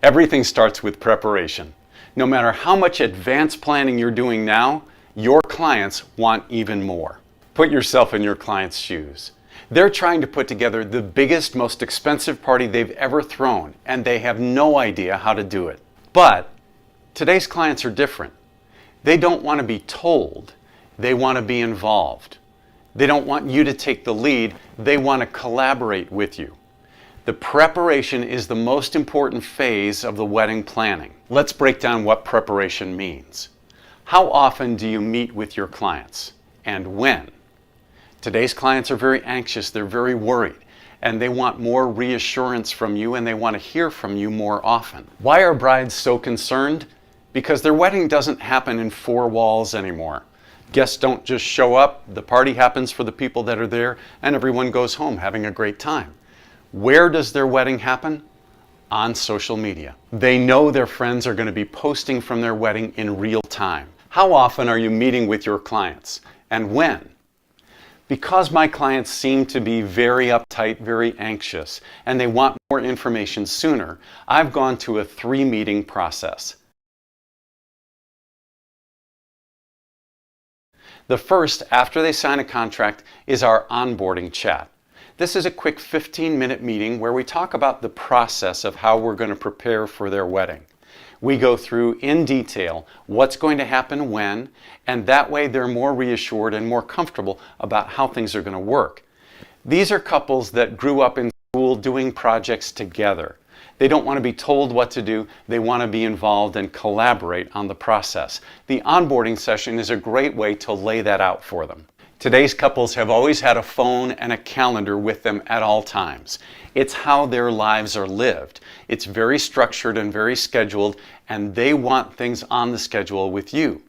Everything starts with preparation. No matter how much advanced planning you're doing now, your clients want even more. Put yourself in your client's shoes. They're trying to put together the biggest, most expensive party they've ever thrown, and they have no idea how to do it. But today's clients are different. They don't want to be told. They want to be involved. They don't want you to take the lead. They want to collaborate with you. The preparation is the most important phase of the wedding planning. Let's break down what preparation means. How often do you meet with your clients, and when? Today's clients are very anxious. They're very worried. And they want more reassurance from you, and they want to hear from you more often. Why are brides so concerned? Because their wedding doesn't happen in four walls anymore. Guests don't just show up, the party happens for the people that are there, and everyone goes home having a great time. Where does their wedding happen? On social media. They know their friends are going to be posting from their wedding in real time. How often are you meeting with your clients, and when? Because my clients seem to be very uptight, very anxious, and they want more information sooner, I've gone to a 3-meeting process. The first, after they sign a contract, is our onboarding chat. This is a quick 15-minute meeting where we talk about the process of how we're going to prepare for their wedding. We go through in detail what's going to happen when, and that way they're more reassured and more comfortable about how things are going to work. These are couples that grew up in school doing projects together. They don't want to be told what to do. They want to be involved and collaborate on the process. The onboarding session is a great way to lay that out for them. Today's couples have always had a phone and a calendar with them at all times. It's how their lives are lived. It's very structured and very scheduled, and they want things on the schedule with you.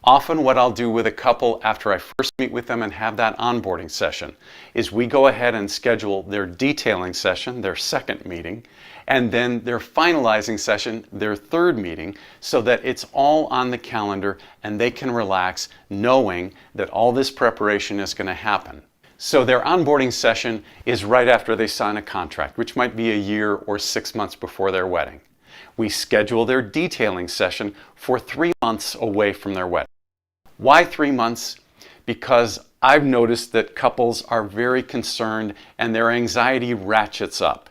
Often what I'll do with a couple after I first meet with them and have that onboarding session is we go ahead and schedule their detailing session, their second meeting, and then their finalizing session, their third meeting, so that it's all on the calendar and they can relax knowing that all this preparation is going to happen. So their onboarding session is right after they sign a contract, which might be a year or 6 months before their wedding. We schedule their detailing session for 3 months away from their wedding. Why 3 months? Because I've noticed that couples are very concerned and their anxiety ratchets up.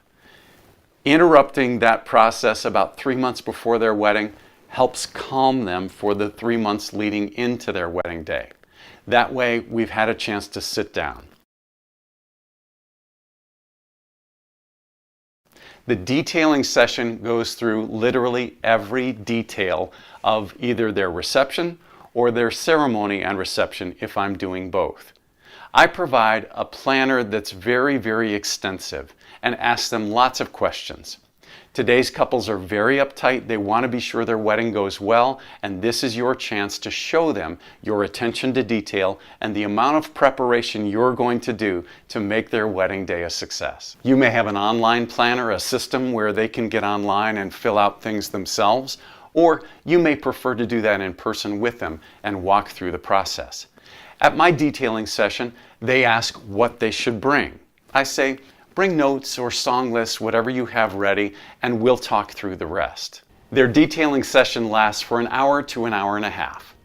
Interrupting that process about 3 months before their wedding helps calm them for the 3 months leading into their wedding day. That way, we've had a chance to sit down. The detailing session goes through literally every detail of either their reception or their ceremony and reception if I'm doing both. I provide a planner that's very, very extensive and ask them lots of questions. Today's couples are very uptight. They want to be sure their wedding goes well, and this is your chance to show them your attention to detail and the amount of preparation you're going to do to make their wedding day a success. You may have an online planner, a system where they can get online and fill out things themselves, or you may prefer to do that in person with them and walk through the process. At my detailing session, they ask what they should bring. I say, bring notes or song lists, whatever you have ready, and we'll talk through the rest. Their detailing session lasts for an hour to an hour and a half.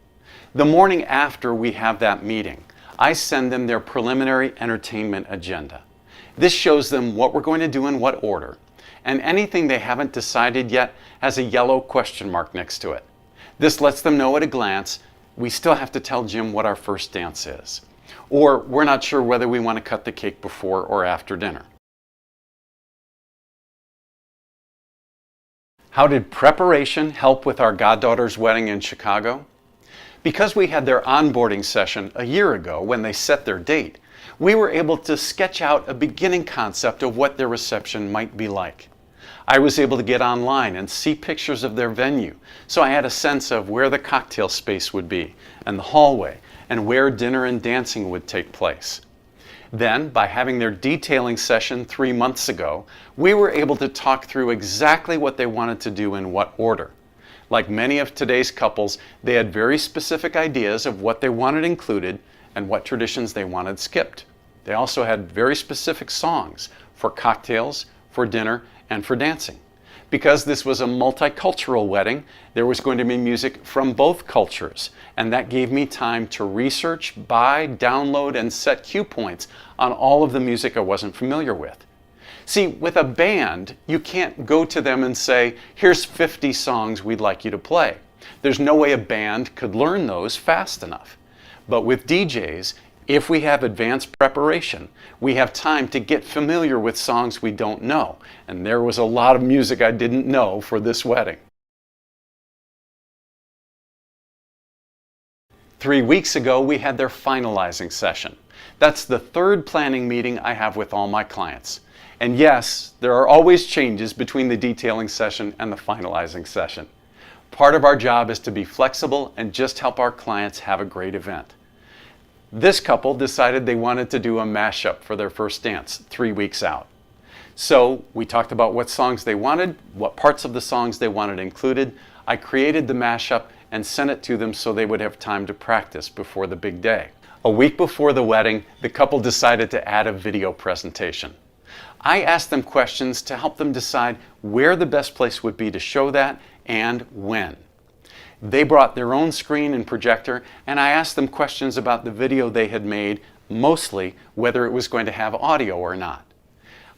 The morning after we have that meeting, I send them their preliminary entertainment agenda. This shows them what we're going to do in what order, and anything they haven't decided yet has a yellow question mark next to it. This lets them know at a glance, we still have to tell Jim what our first dance is, or we're not sure whether we want to cut the cake before or after dinner. How did preparation help with our goddaughter's wedding in Chicago? Because we had their onboarding session a year ago when they set their date, we were able to sketch out a beginning concept of what their reception might be like. I was able to get online and see pictures of their venue, so I had a sense of where the cocktail space would be, and the hallway, and where dinner and dancing would take place. Then, by having their detailing session 3 months ago, we were able to talk through exactly what they wanted to do in what order. Like many of today's couples, they had very specific ideas of what they wanted included and what traditions they wanted skipped. They also had very specific songs for cocktails, for dinner, and for dancing. Because this was a multicultural wedding, there was going to be music from both cultures, and that gave me time to research, buy, download, and set cue points on all of the music I wasn't familiar with. See, with a band, you can't go to them and say, here's 50 songs we'd like you to play. There's no way a band could learn those fast enough. But with DJs, if we have advanced preparation, we have time to get familiar with songs we don't know. And there was a lot of music I didn't know for this wedding. 3 weeks ago, we had their finalizing session. That's the third planning meeting I have with all my clients. And yes, there are always changes between the detailing session and the finalizing session. Part of our job is to be flexible and just help our clients have a great event. This couple decided they wanted to do a mashup for their first dance 3 weeks out. So we talked about what songs they wanted, what parts of the songs they wanted included. I created the mashup and sent it to them so they would have time to practice before the big day. A week before the wedding, the couple decided to add a video presentation. I asked them questions to help them decide where the best place would be to show that and when. They brought their own screen and projector, and I asked them questions about the video they had made, mostly whether it was going to have audio or not.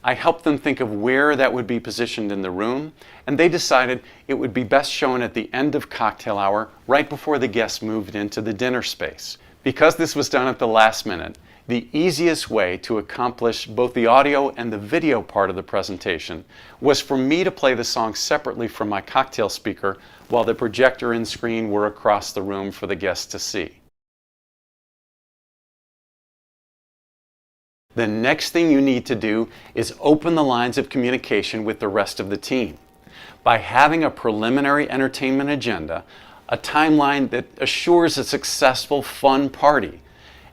I helped them think of where that would be positioned in the room, and they decided it would be best shown at the end of cocktail hour, right before the guests moved into the dinner space. Because this was done at the last minute, The easiest way to accomplish both the audio and the video part of the presentation was for me to play the song separately from my cocktail speaker while the projector and screen were across the room for the guests to see. The next thing you need to do is open the lines of communication with the rest of the team. By having a preliminary entertainment agenda, a timeline that assures a successful, fun party,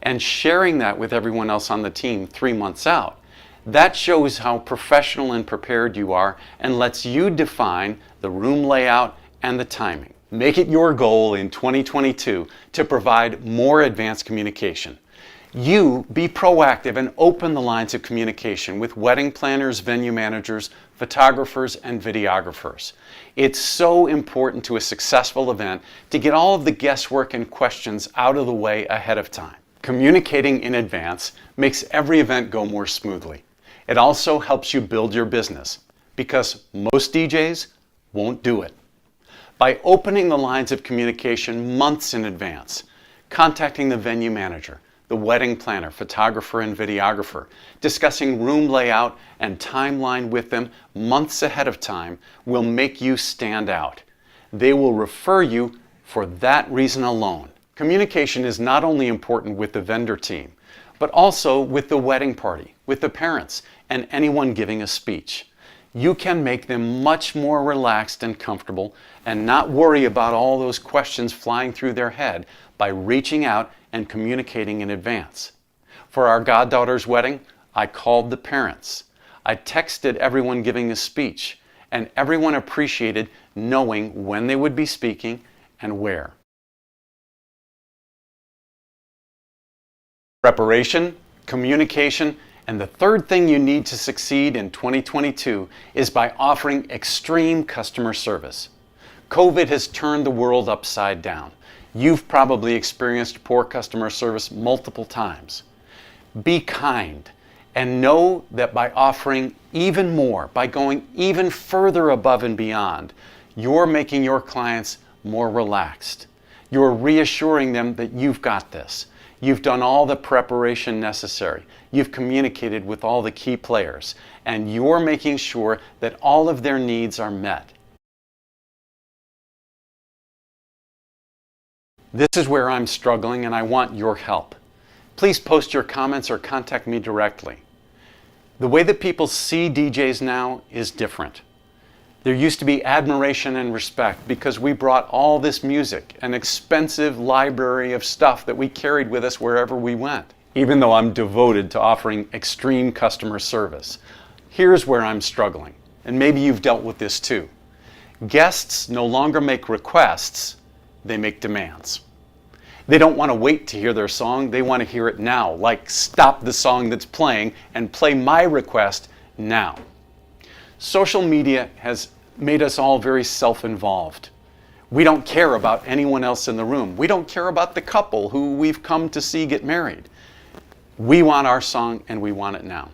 and sharing that with everyone else on the team 3 months out, that shows how professional and prepared you are and lets you define the room layout and the timing. Make it your goal in 2022 to provide more advanced communication. You be proactive and open the lines of communication with wedding planners, venue managers, photographers, and videographers. It's so important to a successful event to get all of the guesswork and questions out of the way ahead of time. Communicating in advance makes every event go more smoothly. It also helps you build your business because most DJs won't do it. By opening the lines of communication months in advance, contacting the venue manager, the wedding planner, photographer, and videographer, discussing room layout and timeline with them months ahead of time will make you stand out. They will refer you for that reason alone. Communication is not only important with the vendor team, but also with the wedding party, with the parents, and anyone giving a speech. You can make them much more relaxed and comfortable and not worry about all those questions flying through their head by reaching out and communicating in advance. For our goddaughter's wedding, I called the parents. I texted everyone giving a speech, and everyone appreciated knowing when they would be speaking and where. Preparation, communication, and the third thing you need to succeed in 2022 is by offering extreme customer service. COVID has turned the world upside down. You've probably experienced poor customer service multiple times. Be kind and know that by offering even more, by going even further above and beyond, you're making your clients more relaxed. You're reassuring them that you've got this. You've done all the preparation necessary. You've communicated with all the key players, and you're making sure that all of their needs are met. This is where I'm struggling, and I want your help. Please post your comments or contact me directly. The way that people see DJs now is different. There used to be admiration and respect because we brought all this music, an expensive library of stuff that we carried with us wherever we went. Even though I'm devoted to offering extreme customer service, here's where I'm struggling, and maybe you've dealt with this too. Guests no longer make requests, they make demands. They don't want to wait to hear their song, they want to hear it now, like stop the song that's playing and play my request now. Social media has made us all very self-involved. We don't care about anyone else in the room. We don't care about the couple who we've come to see get married. We want our song and we want it now.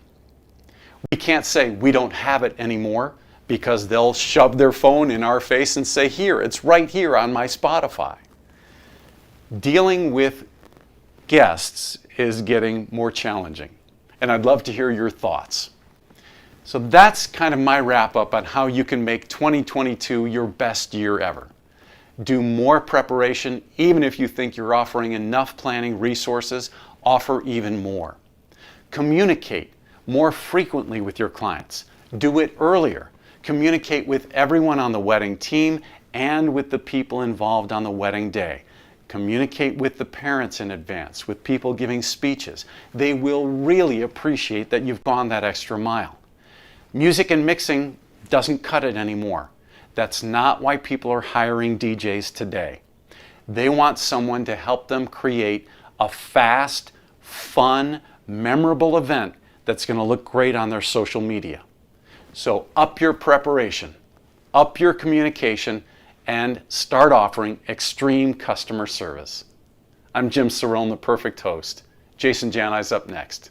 We can't say we don't have it anymore because they'll shove their phone in our face and say, here, it's right here on my Spotify. Dealing with guests is getting more challenging, and I'd love to hear your thoughts. So that's kind of my wrap up on how you can make 2022 your best year ever. Do more preparation, even if you think you're offering enough planning resources, offer even more. Communicate more frequently with your clients. Do it earlier. Communicate with everyone on the wedding team and with the people involved on the wedding day. Communicate with the parents in advance, with people giving speeches. They will really appreciate that you've gone that extra mile. Music and mixing doesn't cut it anymore. That's not why people are hiring DJs today. They want someone to help them create a fast, fun, memorable event that's going to look great on their social media. So up your preparation, up your communication, and start offering extreme customer service. I'm Jim Cerone, the perfect host. Jason Jani's up next.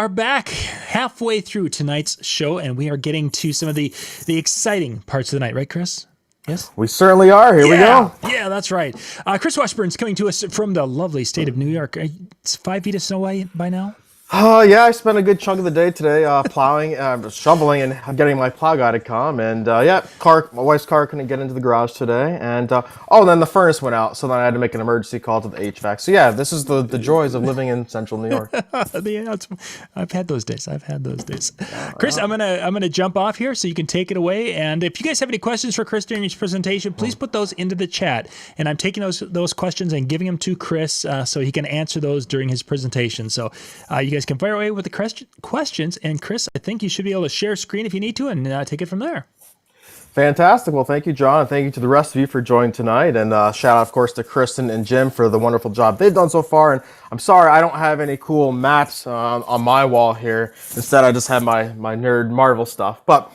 are back halfway through tonight's show, and we are getting to some of the exciting parts of the night, right, Chris? Yes? We certainly are. Here we go. Yeah, that's right. Chris Washburn's coming to us from the lovely state of New York. It's 5 feet of snow by now? Yeah, I spent a good chunk of the day today plowing, shoveling, and getting my plow guy to come. And my wife's car couldn't get into the garage today. And then the furnace went out, so then I had to make an emergency call to the HVAC. So yeah, this is the joys of living in central New York. Yeah, I've had those days. Chris, I'm gonna jump off here so you can take it away. And if you guys have any questions for Chris during his presentation, please put those into the chat. And I'm taking those questions and giving them to Chris so he can answer those during his presentation. So you guys can fire away with the questions. And Chris, I think you should be able to share screen if you need to and take it from there. Fantastic. Well, thank you, John, and thank you to the rest of you for joining tonight. And shout out, of course, to Kristin and Jim for the wonderful job they've done so far. And I'm sorry I don't have any cool maps on my wall here. Instead, I just have my nerd Marvel stuff. But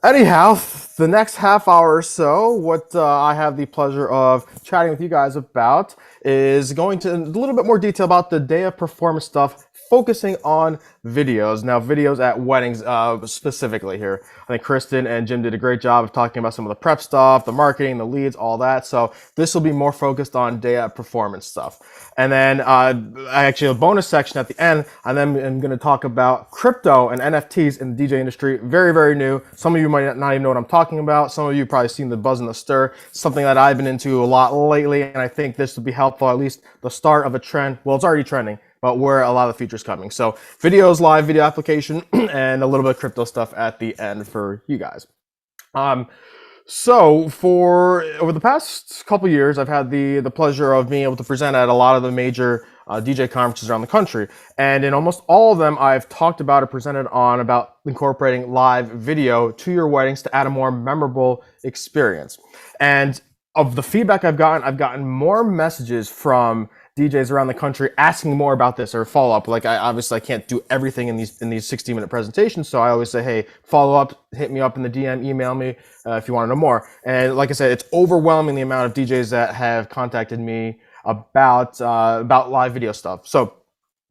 anyhow, the next half hour or so, what I have the pleasure of chatting with you guys about is going to a little bit more detail about the day of performance stuff, focusing on videos. Now, videos at weddings specifically here. I think Kristin and Jim did a great job of talking about some of the prep stuff, the marketing, the leads, all that. So this will be more focused on day of performance stuff. And then actually a bonus section at the end, and then I'm going to talk about crypto and NFTs in the DJ industry. Very, very new. Some of you might not even know what I'm talking about. Some of you probably seen the buzz and the stir. Something that I've been into a lot lately, and I think this will be helpful, at least the start of a trend. Well, it's already trending, but where a lot of the features coming. So videos, live video application, and a little bit of crypto stuff at the end for you guys. So for over the past couple years, I've had the pleasure of being able to present at a lot of the major DJ conferences around the country. And in almost all of them, I've talked about or presented on about incorporating live video to your weddings to add a more memorable experience. And of the feedback I've gotten more messages from DJs around the country asking more about this or follow up. Like I can't do everything in these 60-minute presentations, so I always say, hey, follow up, hit me up in the DM, email me if you want to know more. And like I said, it's overwhelming the amount of DJs that have contacted me about live video stuff. So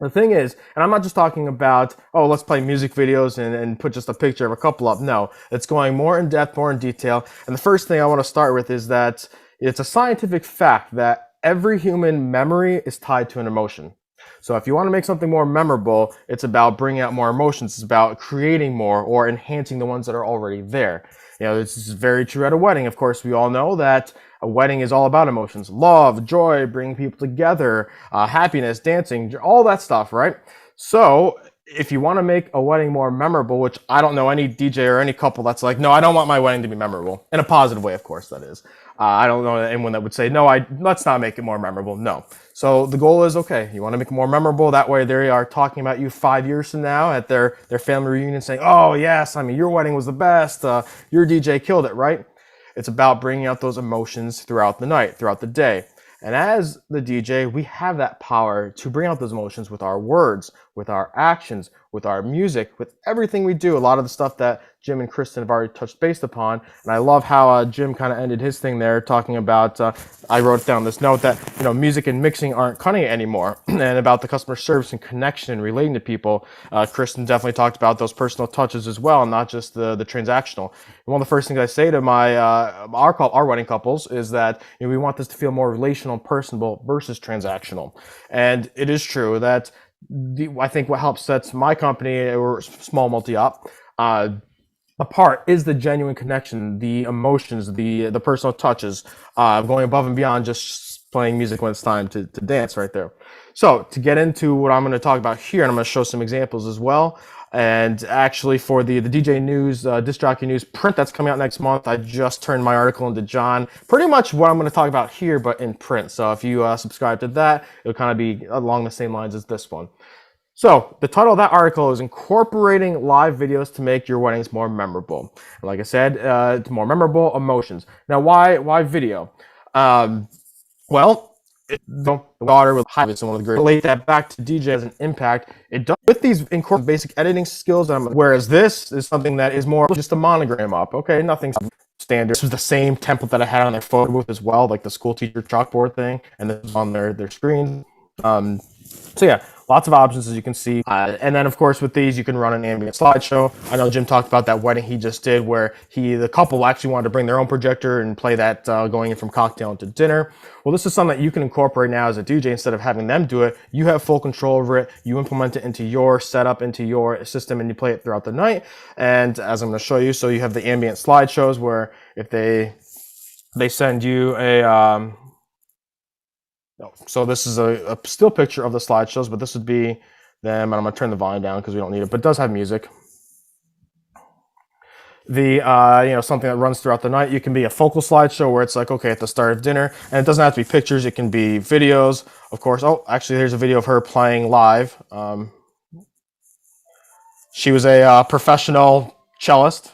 the thing is, and I'm not just talking about, let's play music videos and put just a picture of a couple up. No, it's going more in depth, more in detail. And the first thing I want to start with is that it's a scientific fact that every human memory is tied to an emotion. So if you want to make something more memorable, it's about bringing out more emotions. It's about creating more or enhancing the ones that are already there. This is very true at a wedding. Of course, we all know that a wedding is all about emotions. Love, joy, bringing people together, happiness, dancing, all that stuff, right? So if you want to make a wedding more memorable, which I don't know any DJ or any couple that's like, no, I don't want my wedding to be memorable. In a positive way, of course, that is. I don't know anyone that would say, no, let's not make it more memorable. No. So the goal is, okay, you want to make it more memorable. That way they are talking about you 5 years from now at their family reunion saying, oh, yes, your wedding was the best. Your DJ killed it, right? It's about bringing out those emotions throughout the night, throughout the day. And as the DJ, we have that power to bring out those emotions with our words, with our actions, with our music, with everything we do. A lot of the stuff that Jim and Kristin have already touched base upon. And I love how Jim kind of ended his thing there talking about, I wrote down this note that, music and mixing aren't cutting it anymore. And about the customer service and connection and relating to people. Kristin definitely talked about those personal touches as well, and not just the transactional. And one of the first things I say to our wedding couples is that we want this to feel more relational and personable versus transactional. And it is true that I think what helps sets my company or small multi-op apart is the genuine connection, the emotions, the personal touches, going above and beyond just playing music when it's time to dance right there. So to get into what I'm going to talk about here, and I'm going to show some examples as well. And actually for the DJ News, Disc Jockey News print that's coming out next month, I just turned my article into John. Pretty much what I'm going to talk about here, but in print. So if you subscribe to that, it'll kind of be along the same lines as this one. So the title of that article is Incorporating Live Videos to Make Your Weddings More Memorable. And like I said, it's more memorable emotions. Now, why video? The daughter with Howie is one of the great. Relate that back to DJ as an impact. It does with these incorporate basic editing skills. Whereas this is something that is more just a monogram up. Okay, nothing standard. This was the same template that I had on their photo booth as well, like the school teacher chalkboard thing, and this was on their screen. So yeah, lots of options, as you can see. And then, of course, with these, you can run an ambient slideshow. I know Jim talked about that wedding he just did where the couple actually wanted to bring their own projector and play that going in from cocktail into dinner. Well, this is something that you can incorporate now as a DJ. Instead of having them do it, you have full control over it. You implement it into your setup, into your system, and you play it throughout the night. And as I'm going to show you, so you have the ambient slideshows where if they send you a... So this is a still picture of the slideshows, but this would be them. And I'm going to turn the volume down because we don't need it, but it does have music. Something that runs throughout the night. You can be a focal slideshow where it's like, okay, at the start of dinner, and it doesn't have to be pictures. It can be videos, of course. Oh, actually, here's a video of her playing live. She was a professional cellist.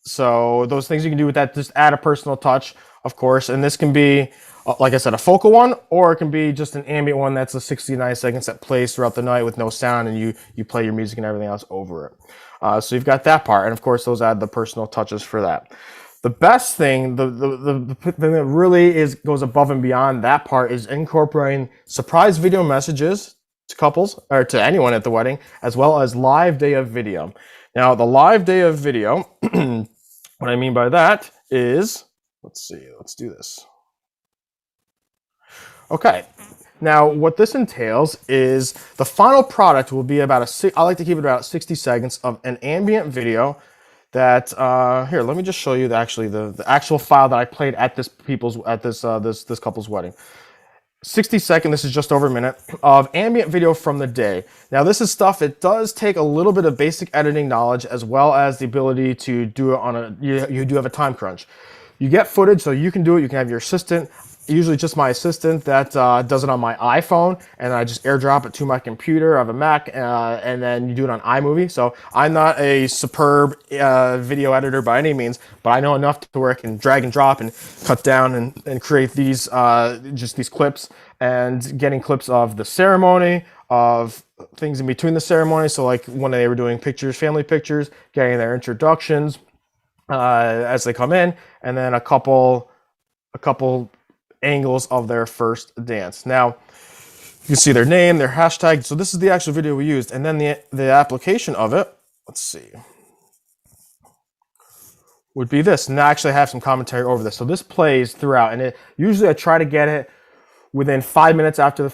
So those things you can do with that, just add a personal touch, of course. And this can be, like I said, a focal one, or it can be just an ambient one that's a 69 seconds that plays throughout the night with no sound, and you play your music and everything else over it. So you've got that part, and of course those add the personal touches for that. The best thing, the thing that really goes above and beyond that part is incorporating surprise video messages to couples or to anyone at the wedding, as well as live day of video. Now the live day of video, what I mean by that is, let's do this. Okay, now what this entails is the final product will be about I like to keep it about 60 seconds of an ambient video that, here, let me just show you the actual file that I played at this couple's wedding. 60 second, this is just over a minute, of ambient video from the day. Now this is stuff, it does take a little bit of basic editing knowledge as well as the ability to do it you do have a time crunch. You get footage, so you can do it, you can have your assistant, usually just my assistant that does it on my iPhone, and I just airdrop it to my computer. I have a Mac, and then you do it on iMovie. So I'm not a superb video editor by any means, but I know enough to where I can drag and drop and cut down and create these just these clips, and getting clips of the ceremony, of things in between the ceremony. So like when they were doing pictures, family pictures, getting their introductions as they come in, and then a couple angles of their first dance. Now, you can see their name, their hashtag. So this is the actual video we used. And then the application of it, let's see, would be this. And I actually have some commentary over this. So this plays throughout. And usually I try to get it within 5 minutes after the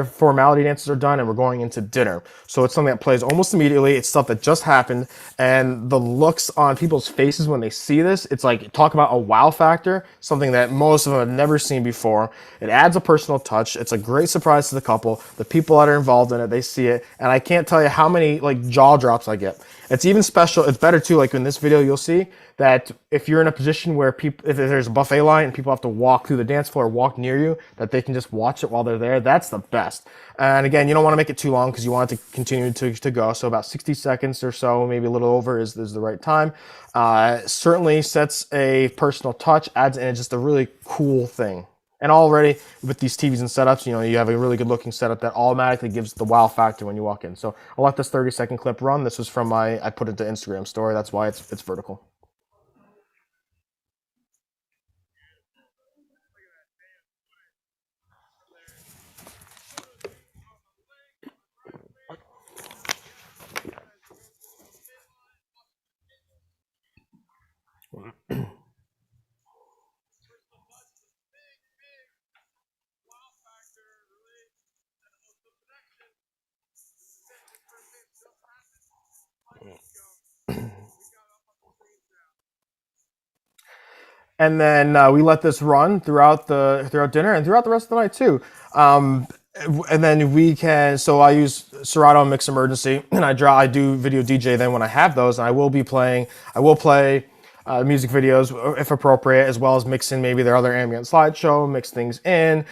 formality dances are done and we're going into dinner. So it's something that plays almost immediately. It's stuff that just happened, and the looks on people's faces when they see this, it's like, talk about a wow factor, something that most of them have never seen before. It adds a personal touch. It's a great surprise to the couple, the people that are involved in it, they see it, and I can't tell you how many like jaw drops I get. It's even special. It's better too. Like in this video, you'll see that if you're in a position where if there's a buffet line and people have to walk through the dance floor or walk near you, that they can just watch it while they're there. That's the best. And again, you don't want to make it too long because you want it to continue to go. So about 60 seconds or so, maybe a little over is the right time. Certainly sets a personal touch, adds in just a really cool thing. And already with these TVs and setups, you have a really good looking setup that automatically gives the wow factor when you walk in. So I'll let this 30-second clip run. This was from I put it to Instagram story. That's why it's vertical. And then we let this run throughout dinner and throughout the rest of the night too. And then we can. So I use Serato Mix Emergency, and I do video DJ. Then when I have those, and I will play music videos if appropriate, as well as mix in maybe their other ambient slideshow, mix things in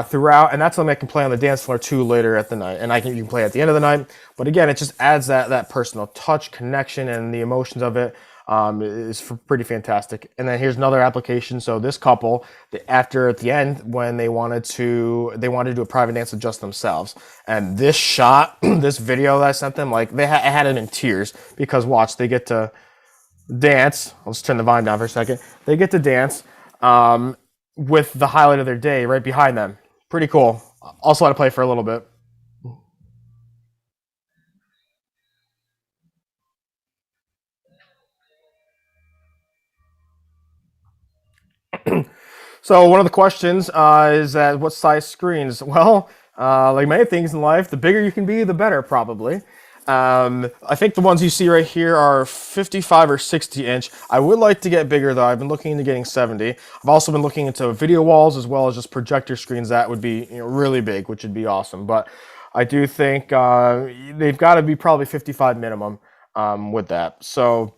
throughout, and that's something I can play on the dance floor too later at the night, and you can play at the end of the night. But again, it just adds that personal touch, connection, and the emotions of it. Is pretty fantastic. And then here's another application. So this couple, at the end, when they wanted to do a private dance with just themselves, and this shot, this video that I sent them, like I had it in tears, because watch, they get to dance. I'll just turn the volume down for a second. They get to dance with the highlight of their day right behind them. Pretty cool. Also, let it play for a little bit. So one of the questions is that what size screens? Well, like many things in life, the bigger you can be, the better, probably. I think the ones you see right here are 55 or 60 inch. I would like to get bigger though. I've been looking into getting 70. I've also been looking into video walls as well as just projector screens that would be really big, which would be awesome. But I do think they've got to be probably 55 minimum with that. So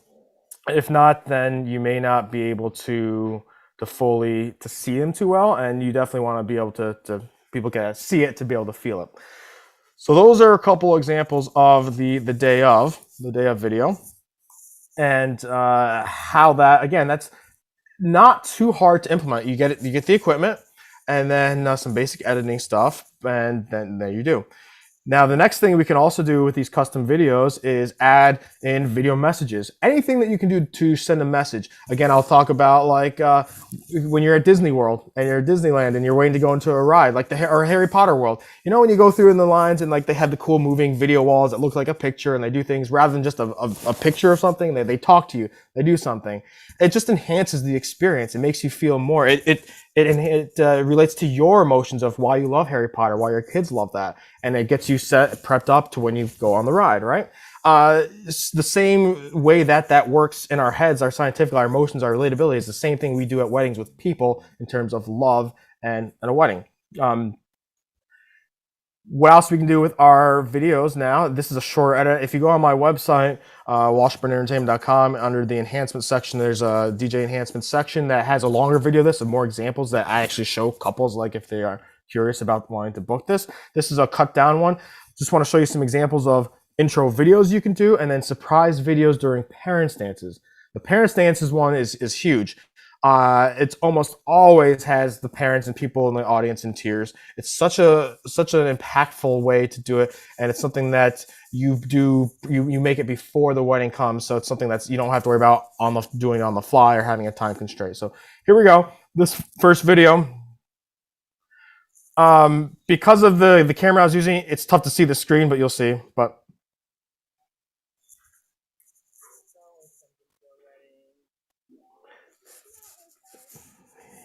if not, then you may not be able to fully see them too well, and you definitely want to be able to people can see it to be able to feel it. So those are a couple examples of the day of video, and how that, again, that's not too hard to implement. You get the equipment, and then some basic editing stuff, and then there you do. Now, the next thing we can also do with these custom videos is add in video messages. Anything that you can do to send a message. Again, I'll talk about like when you're at Disney World and you're at Disneyland and you're waiting to go into a ride, like or Harry Potter World. You know, when you go through in the lines and like they have the cool moving video walls that look like a picture, and they do things rather than just a picture of something. They talk to you. They do something. It just enhances the experience. It makes you feel more. It relates to your emotions of why you love Harry Potter, why your kids love that, and it gets you prepped up to when you go on the ride, right? It's the same way that works in our heads, our emotions, our relatability is the same thing we do at weddings with people in terms of love and a wedding. What else we can do with our videos now? This is a short edit. If you go on my website, washburnentertainment.com, under the enhancement section, there's a DJ enhancement section that has a longer video of this and more examples that I actually show couples, like if they are curious about wanting to book this. This is a cut down one. Just want to show you some examples of intro videos you can do, and then surprise videos during parents' dances. The parents' dances one is huge. It's almost always has the parents and people in the audience in tears. It's such an impactful way to do it, and it's something that you make it before the wedding comes, so it's something that's you don't have to worry about doing it on the fly or having a time constraint. So here we go. This first video, because of the camera I was using, it's tough to see the screen, but you'll see. But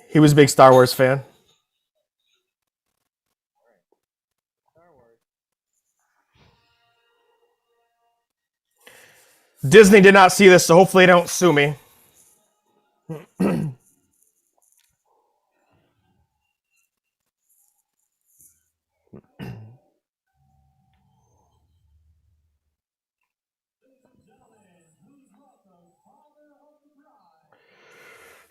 he was a big Star Wars fan. Disney did not see this, so hopefully they don't sue me.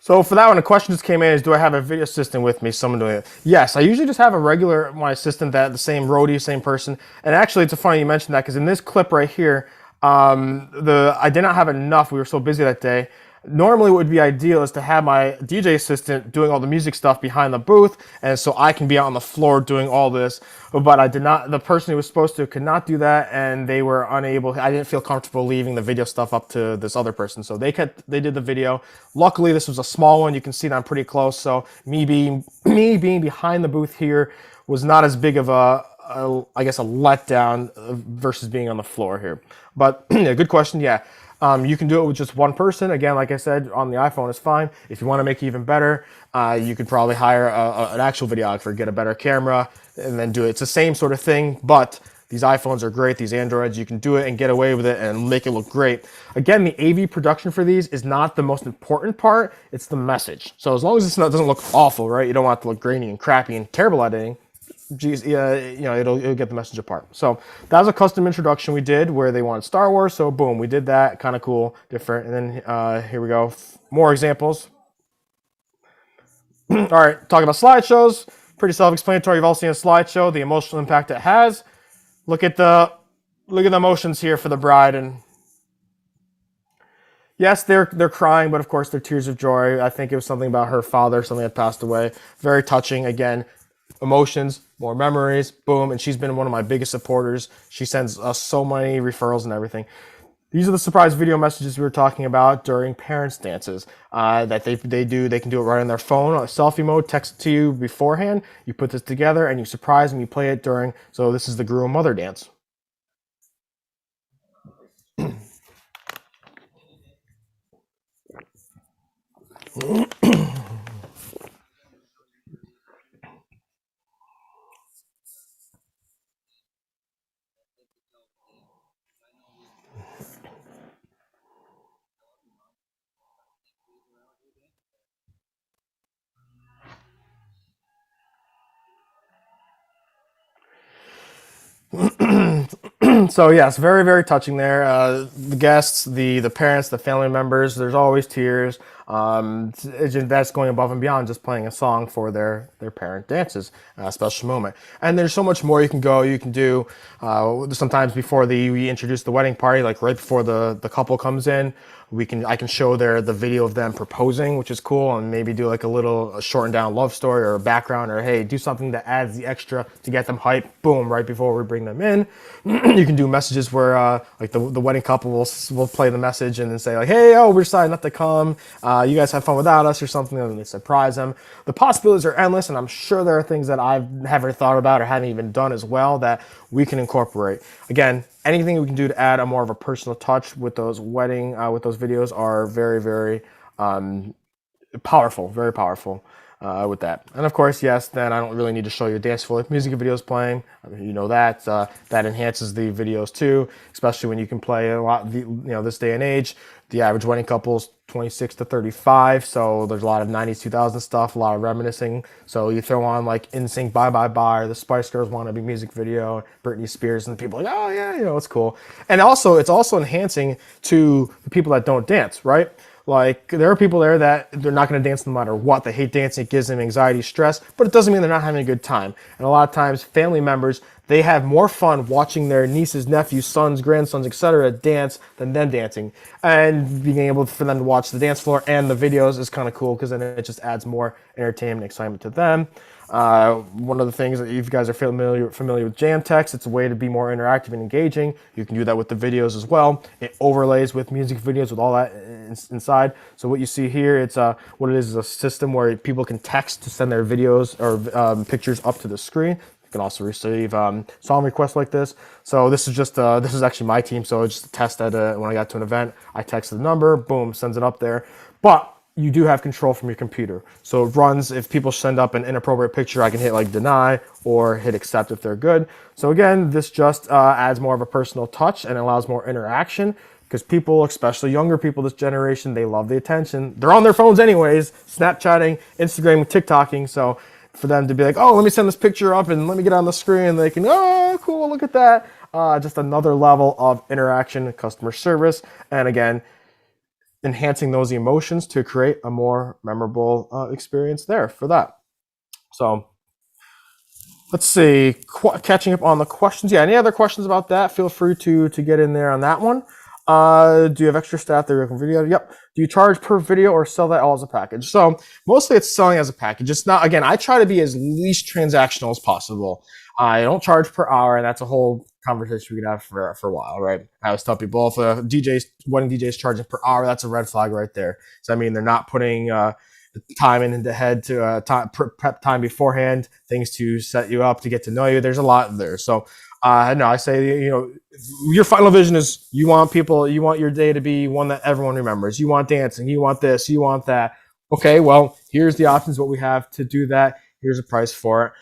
So for that one, the question just came in is, do I have a video assistant with me, someone doing it? Yes, I usually just have my assistant, the same roadie, same person. And actually, it's funny you mentioned that, because in this clip right here, I did not have enough. We were so busy that day. Normally what would be ideal is to have my DJ assistant doing all the music stuff behind the booth, and so I can be out on the floor doing all this, but I did not, the person who was supposed to could not do that, and they were unable. I didn't feel comfortable leaving the video stuff up to this other person, so they did the video. Luckily this was a small one, you can see that I'm pretty close, so me being behind the booth here was not as big of I guess a letdown versus being on the floor here. But yeah, good question. Yeah. You can do it with just one person. Again, like I said, on the iPhone is fine. If you want to make it even better, you could probably hire an actual videographer, get a better camera, and then do it. It's the same sort of thing, but these iPhones are great. These Androids, you can do it and get away with it and make it look great. Again, the AV production for these is not the most important part. It's the message. So as long as it doesn't look awful, right? You don't want it to look grainy and crappy and terrible editing. Geez, yeah, it'll get the message apart. So that was a custom introduction we did where they wanted Star Wars. So boom, we did that. Kind of cool, different. And then here we go. More examples. All right, talking about slideshows. Pretty self-explanatory. You've all seen a slideshow. The emotional impact it has. Look at the emotions here for the bride, and yes, they're crying, but of course they're tears of joy. I think it was something about her father, something that passed away. Very touching. Again, emotions, more memories, boom. And she's been one of my biggest supporters. She sends us so many referrals and everything. These are the surprise video messages we were talking about during parents' dances that they do. They can do it right on their phone, selfie mode, text it to you beforehand. You put this together and you surprise them. You play it during. So this is the groom mother dance. So yes, very, very touching there. The guests, the parents, the family members, there's always tears. That's going above and beyond just playing a song for their parent dances, a special moment. And there's so much more you can go, you can do. Sometimes before we introduce the wedding party, like right before the couple comes in, I can show the video of them proposing, which is cool, and maybe do like a shortened down love story or a background, or hey, do something that adds the extra to get them hyped. Boom, right before we bring them in. You can do messages where like the wedding couple will play the message and then say like, hey, we decided not to come. You guys have fun without us or something, and they surprise them. The possibilities are endless, and I'm sure there are things that I haven't thought about or haven't even done as well that we can incorporate. Again, anything we can do to add a more of a personal touch with those videos are very, very powerful, very powerful. With that. And of course, yes, then I don't really need to show you a dance floor with music videos playing. You know that enhances the videos too, especially when you can play a lot, this day and age. The average wedding couple's 26 to 35, so there's a lot of 90s, 2000s stuff, a lot of reminiscing. So you throw on like NSYNC Bye Bye Bye, or the Spice Girls Wanna Be music video, Britney Spears, and people are like, oh yeah, it's cool. And also, it's also enhancing to the people that don't dance, right? Like, there are people there that they're not going to dance no matter what. They hate dancing. It gives them anxiety, stress, but it doesn't mean they're not having a good time. And a lot of times, family members, they have more fun watching their nieces, nephews, sons, grandsons, etc. dance than them dancing. And being able for them to watch the dance floor and the videos is kind of cool, because then it just adds more entertainment and excitement to them. One of the things that if you guys are familiar with jam text, it's a way to be more interactive and engaging. You can do that with the videos as well. It overlays with music videos with all that inside. So what you see here, it's what it is a system where people can text to send their videos or pictures up to the screen. You can also receive song requests like this. So this is just this is actually my team. So it's just a test when I got to an event, I text the number, boom, sends it up there. But you do have control from your computer. So it runs, if people send up an inappropriate picture, I can hit like deny or hit accept if they're good. So again, this just adds more of a personal touch and allows more interaction, because people, especially younger people this generation, they love the attention. They're on their phones anyways, Snapchatting, Instagram, TikToking. So for them to be like, oh, let me send this picture up and let me get on the screen, they can, oh, cool, look at that. Just another level of interaction and customer service. And again, enhancing those emotions to create a more memorable experience there for that. So let's see, catching up on the questions. Yeah, any other questions about that? Feel free to get in there on that one. Do you have extra staff that are making video? Yep. Do you charge per video or sell that all as a package? So mostly it's selling as a package. It's not, again, I try to be as least transactional as possible. I don't charge per hour, and that's a whole conversation we could have for a while, right? I always tell people, if a wedding DJ is charging per hour, that's a red flag right there. So I mean, they're not putting the time into head to prep time beforehand, things to set you up to get to know you. There's a lot there. So no, I say, your final vision is you want your day to be one that everyone remembers. You want dancing, you want this, you want that. Okay, well, here's the options, what we have to do that. Here's a price for it.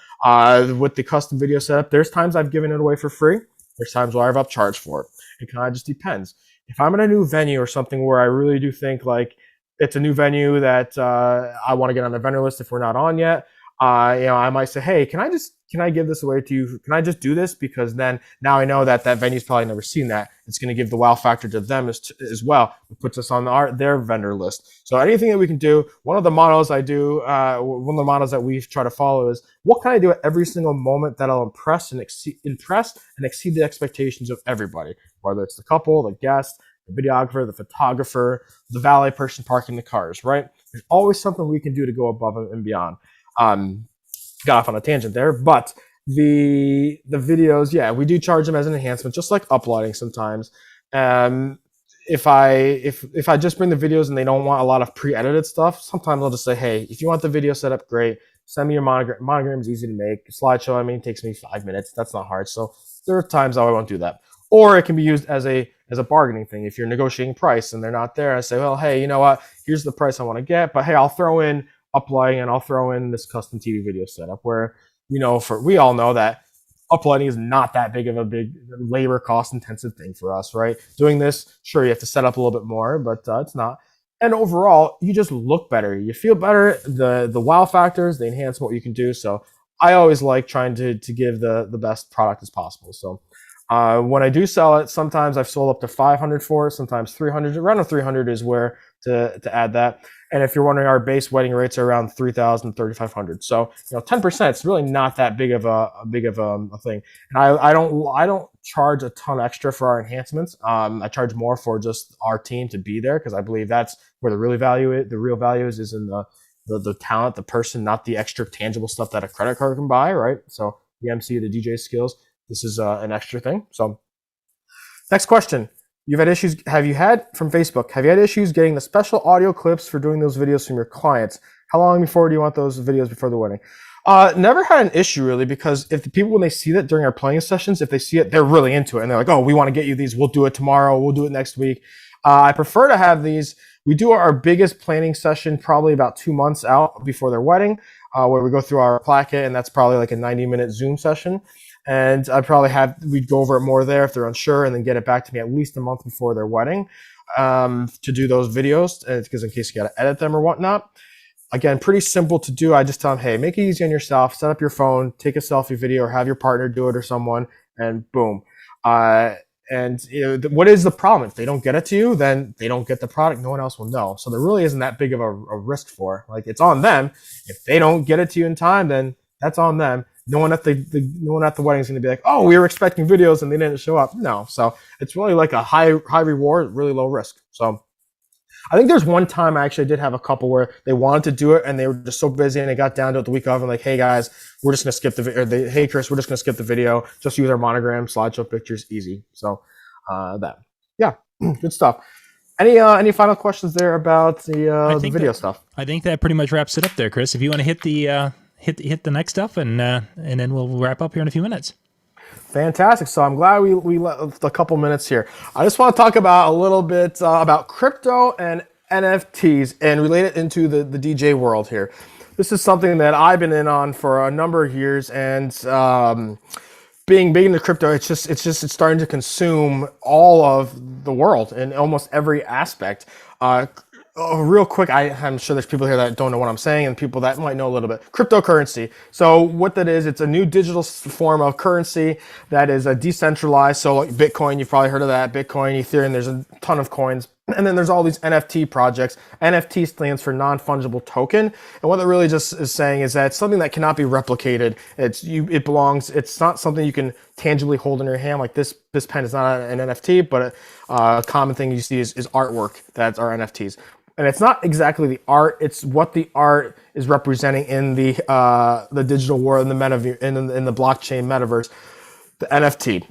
With the custom video setup, there's times I've given it away for free. There's times where I've upcharged for it. It kind of just depends. If I'm in a new venue or something where I really do think like it's a new venue that I want to get on the vendor list if we're not on yet, I might say, hey, can I give this away to you? Can I just do this? Because then now I know that venue's probably never seen that. It's going to give the wow factor to them as well. It puts us on their vendor list. So anything that we can do, one of the models that we try to follow is, what can I do at every single moment that'll impress and exceed the expectations of everybody, whether it's the couple, the guest, the videographer, the photographer, the valet person parking the cars, right? There's always something we can do to go above and beyond. Got off on a tangent there, but the videos, yeah, we do charge them as an enhancement, just like uploading sometimes. If I just bring the videos and they don't want a lot of pre-edited stuff, sometimes I'll just say, hey, if you want the video set up, great. Send me your monogram. Monogram is easy to make. Slideshow, it takes me 5 minutes. That's not hard. So there are times I won't do that. Or it can be used as a bargaining thing. If you're negotiating price and they're not there, I say, well, hey, you know what? Here's the price I want to get, but hey, I'll throw in uploading and I'll throw in this custom TV video setup where, we all know that uploading is not that big of a big labor cost intensive thing for us, right? Doing this, sure, you have to set up a little bit more, but it's not. And overall, you just look better. You feel better. The wow factors, they enhance what you can do. So I always like trying to give the best product as possible. So When I do sell it, sometimes I've sold up to 500 for it, sometimes 300. Around 300 is where to add that. And if you're wondering, our base wedding rates are around 3,000, 3,500. So 10% is really not that big of a thing. And I don't charge a ton extra for our enhancements. I charge more for just our team to be there, because I believe that's where the real value is in the talent, the person, not the extra tangible stuff that a credit card can buy, right? So the MC, the DJ skills, this is an extra thing. So next question. Have you had issues getting the special audio clips for doing those videos from your clients? How long before do you want those videos before the wedding? Never had an issue really, because if the people, when they see that during our playing sessions, if they see it, they're really into it and they're like, oh, we want to get you these. We'll do it tomorrow. We'll do it next week. I prefer to have these. We do our biggest planning session probably about 2 months out before their wedding, where we go through our placket, and that's probably like a 90-minute Zoom session. And we'd go over it more there if they're unsure, and then get it back to me at least a month before their wedding to do those videos, because in case you got to edit them or whatnot. Again, pretty simple to do. I just tell them, hey, make it easy on yourself. Set up your phone, take a selfie video, or have your partner do it or someone, and boom. And what is the problem? If they don't get it to you, then they don't get the product. No one else will know. So there really isn't that big of a risk for it. Like, it's on them. If they don't get it to you in time, then that's on them. No one at the wedding is going to be like, oh, we were expecting videos and they didn't show up. No. So it's really like a high reward, really low risk. So I think there's one time I actually did have a couple where they wanted to do it and they were just so busy, and they got down to it the week of and like, hey guys, we're just going to skip the video. Hey Chris, we're just going to skip the video. Just use our monogram, slideshow pictures, easy. So good stuff. Any final questions there about the video stuff? I think that pretty much wraps it up there, Chris. If you want to hit the hit the next stuff, and then we'll wrap up here in a few minutes. Fantastic. So I'm glad we left a couple minutes here. I just want to talk about a little bit about crypto and NFTs and relate it into the DJ world here. This is something that I've been in on for a number of years, and being big into crypto, it's starting to consume all of the world in almost every aspect. Real quick, I'm sure there's people here that don't know what I'm saying, and people that might know a little bit. Cryptocurrency. So what that is, it's a new digital form of currency that is decentralized. So like Bitcoin, you've probably heard of that. Bitcoin, Ethereum, there's a ton of coins. And then there's all these NFT projects. NFT stands for non-fungible token. And what that really just is saying is that it's something that cannot be replicated. It's not something you can tangibly hold in your hand. Like this pen is not an NFT, but a common thing you see is artwork that's our NFTs. And it's not exactly the art; it's what the art is representing in the digital world, in the blockchain metaverse, the NFT.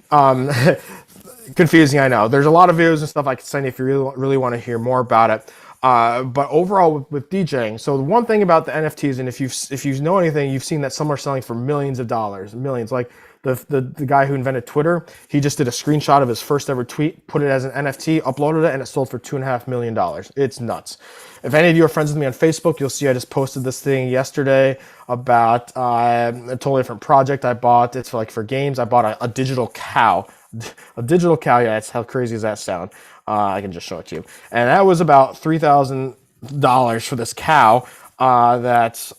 Confusing, I know. There's a lot of videos and stuff I can send you if you really want to hear more about it. But overall, with DJing, so the one thing about the NFTs, and if you know anything, you've seen that some are selling for millions of dollars, millions. Like the guy who invented Twitter, he just did a screenshot of his first ever tweet, put it as an NFT, uploaded it, and it sold for $2.5 million. It's nuts. If any of you are friends with me on Facebook, you'll see I just posted this thing yesterday about a totally different project I bought. It's for games. I bought a digital cow. A digital cow, yeah, how crazy does that sound? I can just show it to you. And that was about $3,000 for this cow. That's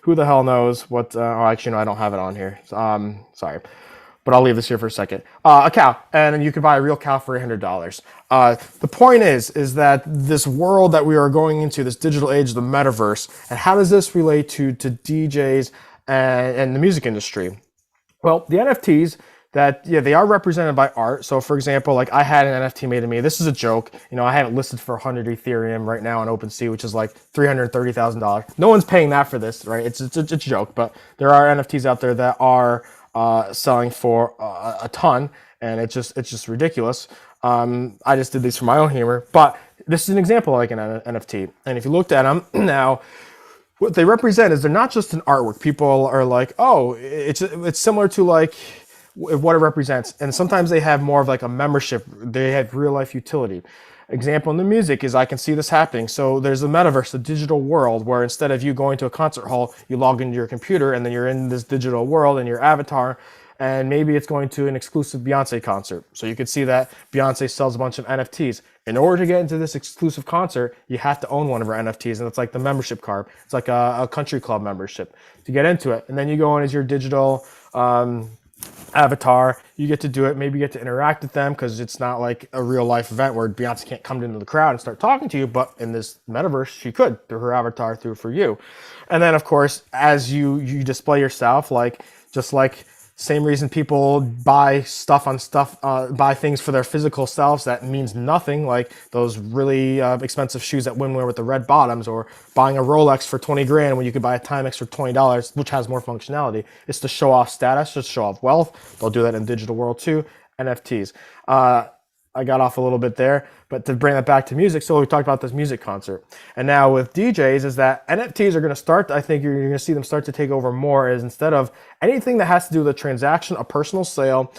who the hell knows what? Actually, no, I don't have it on here. Sorry, but I'll leave this here for a second. A cow, and you can buy a real cow for $800. The point is that this world that we are going into, this digital age, the metaverse, and how does this relate to DJs and the music industry? Well, the NFTs. They are represented by art. So for example, like I had an NFT made of me. This is a joke. I have it listed for 100 Ethereum right now on OpenSea, which is like $330,000. No one's paying that for this, right? It's a joke, but there are NFTs out there that are selling for a ton, and it's just ridiculous. I just did these for my own humor, but this is an example like an NFT. And if you looked at them now, what they represent is they're not just an artwork. People are like, oh, it's similar to like what it represents, and sometimes they have more of like a membership. They have real life utility. Example in the music is I can see this happening. So there's the metaverse, the digital world, where instead of you going to a concert hall, you log into your computer and then you're in this digital world and your avatar, and maybe it's going to an exclusive Beyonce concert. So you could see that Beyonce sells a bunch of NFTs. In order to get into this exclusive concert, you have to own one of her NFTs, and it's like the membership card. It's like a country club membership to get into it. And then you go in as your digital avatar. You get to do it. Maybe you get to interact with them because it's not like a real life event where Beyonce can't come into the crowd and start talking to you. But in this metaverse, she could through her avatar, through for you. And then of course, as you display yourself, like just like same reason people buy buy things for their physical selves that means nothing, like those really expensive shoes that women wear with the red bottoms, or buying a Rolex for 20 grand when you could buy a Timex for $20, which has more functionality. It's to show off status, just show off wealth. They'll do that in digital world too. NFTs. I got off a little bit there, but to bring that back to music, so we talked about this music concert. And now with DJs is that NFTs are going to start, I think you're going to see them start to take over more, is instead of anything that has to do with a transaction, a personal sale,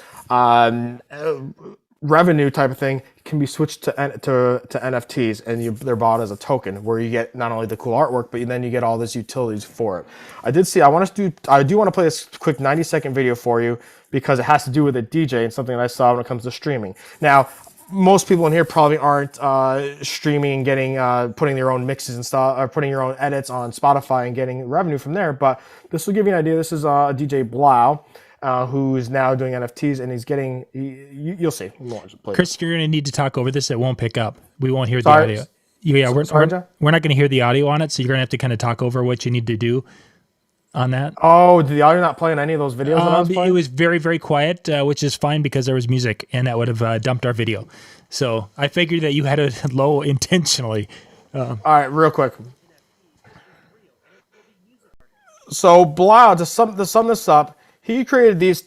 revenue type of thing can be switched to NFTs, and they're bought as a token where you get not only the cool artwork, but then you get all this utilities for it. I do want to play this quick 90-second video for you because it has to do with a DJ and something that I saw when it comes to streaming. Now, most people in here probably aren't streaming and getting putting their own mixes and stuff, or putting your own edits on Spotify and getting revenue from there. But this will give you an idea. This is DJ Blau, who is now doing NFTs, and he's getting. You'll see. Chris, you're going to need to talk over this. It won't pick up. We won't hear the audio. Yeah, we're not going to hear the audio on it, so you're going to have to kind of talk over what you need to do on that. Oh, did the audio not play in any of those videos that I was playing? It was very, very quiet, which is fine because there was music, and that would have dumped our video. So I figured that you had it low intentionally. All right, real quick. So Blau, to sum this up, he created these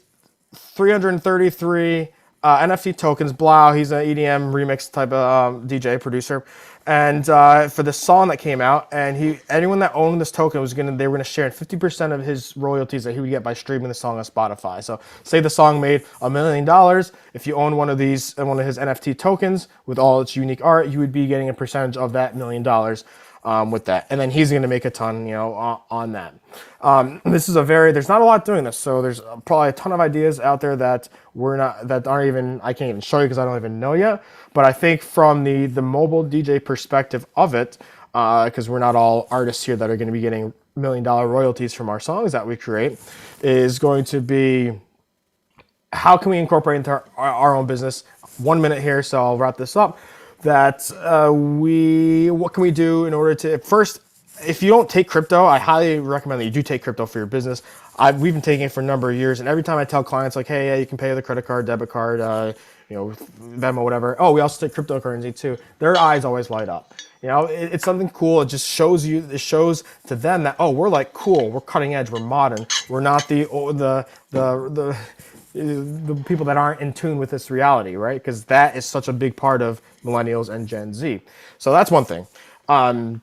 333 NFT tokens. Blau, he's an EDM remix type of DJ producer, and for the song that came out, and anyone that owned this token they were gonna share in 50% of his royalties that he would get by streaming the song on Spotify. So say the song made $1 million, if you own one of his NFT tokens with all its unique art, you would be getting a percentage of that $1 million with that, and then he's going to make a ton, on that. This is there's not a lot doing this, so there's probably a ton of ideas out there that I can't even show you because I don't even know yet. But I think from the mobile DJ perspective of it, because we're not all artists here that are going to be getting $1 million royalties from our songs that we create, is going to be how can we incorporate into our own business. 1 minute here, so I'll wrap this up. What can we do in order to, first, if you don't take crypto, I highly recommend that you do take crypto for your business. We've been taking it for a number of years, and every time I tell clients like, hey, yeah, you can pay with a credit card, debit card, Venmo, whatever. Oh, we also take cryptocurrency too. Their eyes always light up. It's something cool. It just shows to them that, oh, we're like cool, we're cutting edge, we're modern. We're not the people that aren't in tune with this reality, right? Because that is such a big part of millennials and Gen Z. So that's one thing. And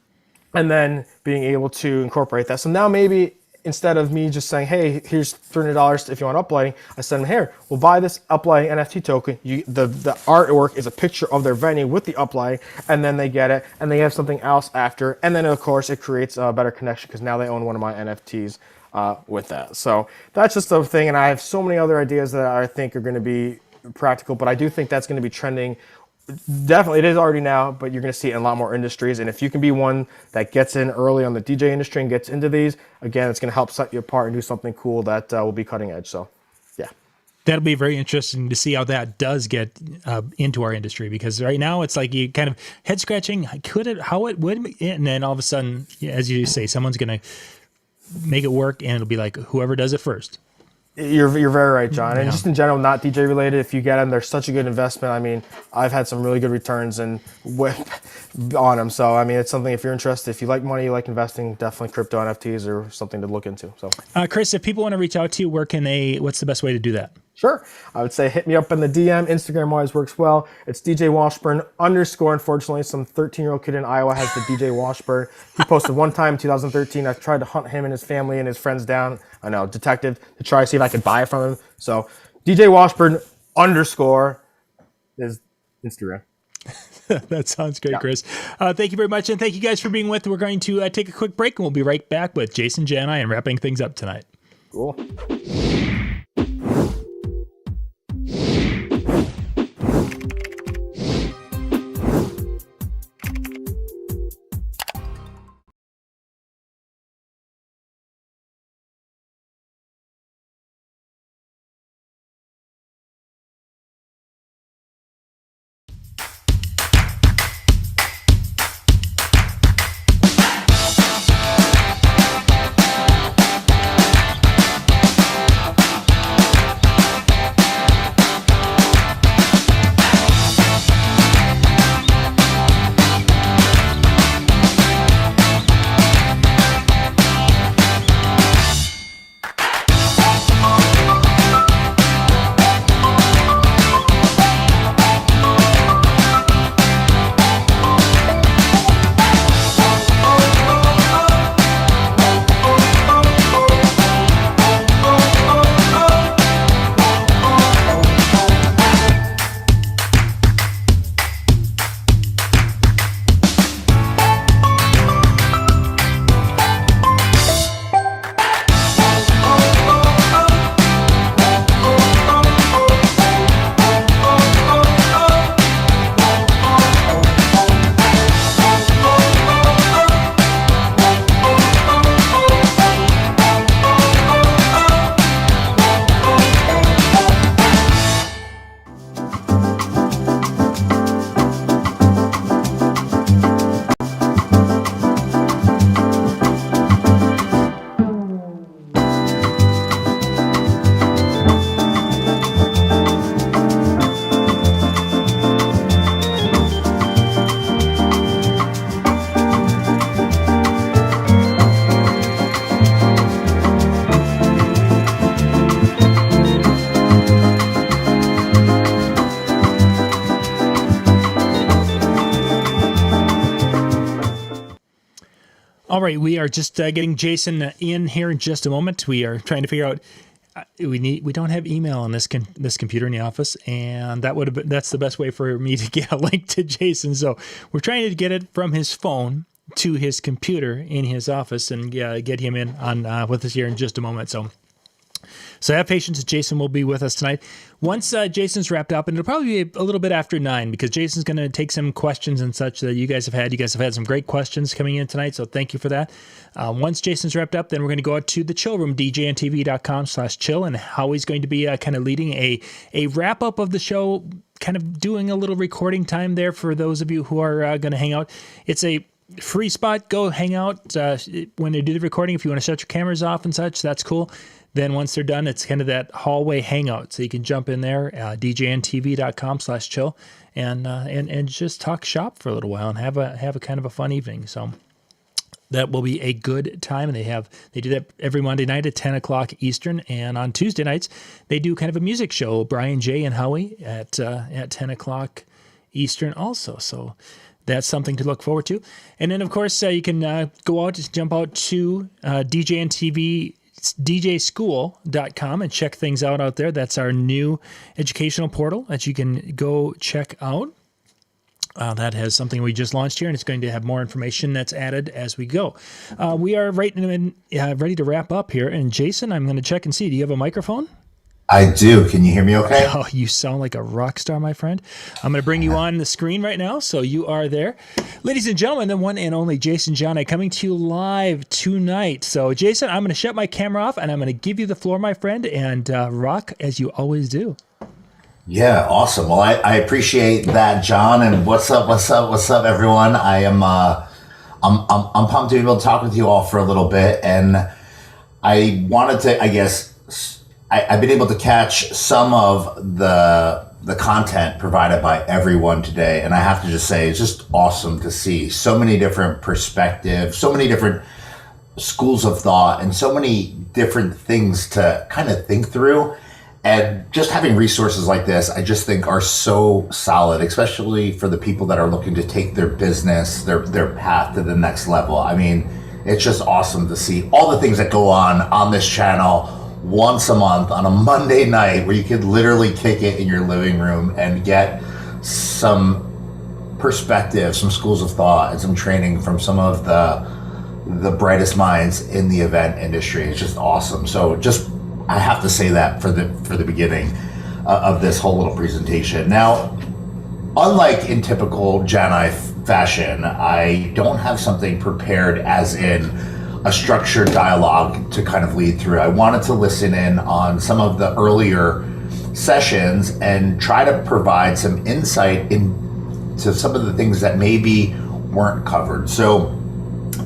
then being able to incorporate that. So now maybe instead of me just saying, hey, here's $300 if you want uplighting, I send them, here, we'll buy this uplighting NFT token. The artwork is a picture of their venue with the uplighting, and then they get it, and they have something else after. And then, of course, it creates a better connection because now they own one of my NFTs with that. So that's just a thing, and I have so many other ideas that I think are going to be practical, but I do think that's going to be trending. Definitely, it is already now, but you're going to see it in a lot more industries. And if you can be one that gets in early on the DJ industry and gets into these, again, it's going to help set you apart and do something cool that will be cutting edge. So, yeah. That'll be very interesting to see how that does get into our industry, because right now it's like you kind of head scratching, how it would, and then all of a sudden, as you say, someone's going to make it work, and it'll be like whoever does it first. You're very right, John. And just in general, not DJ related, if you get them, they're such a good investment. I mean, I've had some really good returns on them. So, I mean, it's something, if you're interested, if you like money, you like investing, definitely crypto NFTs are something to look into. So, Chris, if people want to reach out to you, what's the best way to do that? Sure. I would say hit me up in the DM. Instagram always works well. It's DJ Washburn _ Unfortunately, some 13-year-old kid in Iowa has the DJ Washburn. He posted one time in 2013. I tried to hunt him and his family and his friends down. I know, detective, to try to see if I could buy it from him. So DJ Washburn _ is Instagram. That sounds great, Chris. Thank you very much. And thank you guys for being with. We're going to take a quick break, and we'll be right back with Jason, Jani, and wrapping things up tonight. Cool. All right, we are just getting Jason in here in just a moment. We are trying to figure out we don't have email on this computer in the office, and that's the best way for me to get a link to Jason. So we're trying to get it from his phone to his computer in his office and get him in on with us here in just a moment. So have patience. Jason will be with us tonight. Once Jason's wrapped up, and it'll probably be a little bit after 9 because Jason's going to take some questions and such that you guys have had. You guys have had some great questions coming in tonight, so thank you for that. Once Jason's wrapped up, then we're going to go out to the chill room, djntv.com/chill, and Howie's going to be kind of leading a wrap up of the show, kind of doing a little recording time there for those of you who are going to hang out. It's a free spot. Go hang out when they do the recording. If you want to shut your cameras off and such, that's cool. Then once they're done, it's kind of that hallway hangout. So you can jump in there, djntv.com/chill, and just talk shop for a little while and have a kind of a fun evening. So that will be a good time. And they do that every Monday night at 10 o'clock Eastern. And on Tuesday nights, they do kind of a music show, Brian, Jay, and Howie at 10 o'clock Eastern also. So that's something to look forward to. And then, of course, you can jump out to DJNTV, DJschool.com, and check things out there. That's our new educational portal that you can go check out. That has something we just launched here, and it's going to have more information that's added as we go. We are ready to wrap up here. And Jason, I'm going to check and see. Do you have a microphone? I do. Can you hear me okay? Oh, you sound like a rock star, my friend. I'm going to bring you on the screen right now, so you are there. Ladies and gentlemen, the one and only Jason Jani coming to you live tonight. So, Jason, I'm going to shut my camera off, and I'm going to give you the floor, my friend, and rock as you always do. Yeah, awesome. Well, I appreciate that, John. And what's up, everyone? I'm pumped to be able to talk with you all for a little bit, and I wanted to, I guess, I've been able to catch some of the content provided by everyone today, and I have to just say it's just awesome to see so many different perspectives, so many different schools of thought, and so many different things to kind of think through. And just having resources like this, I just think are so solid, especially for the people that are looking to take their business, their path to the next level. I mean, it's just awesome to see all the things that go on this channel once a month on a Monday night, where you could literally kick it in your living room and get some perspective, some schools of thought, and some training from some of the brightest minds in the event industry. It's just awesome. So I have to say that for the beginning of this whole little presentation. Now, unlike in typical Jani fashion, I don't have something prepared as in a structured dialogue to kind of lead through. I wanted to listen in on some of the earlier sessions and try to provide some insight into some of the things that maybe weren't covered. So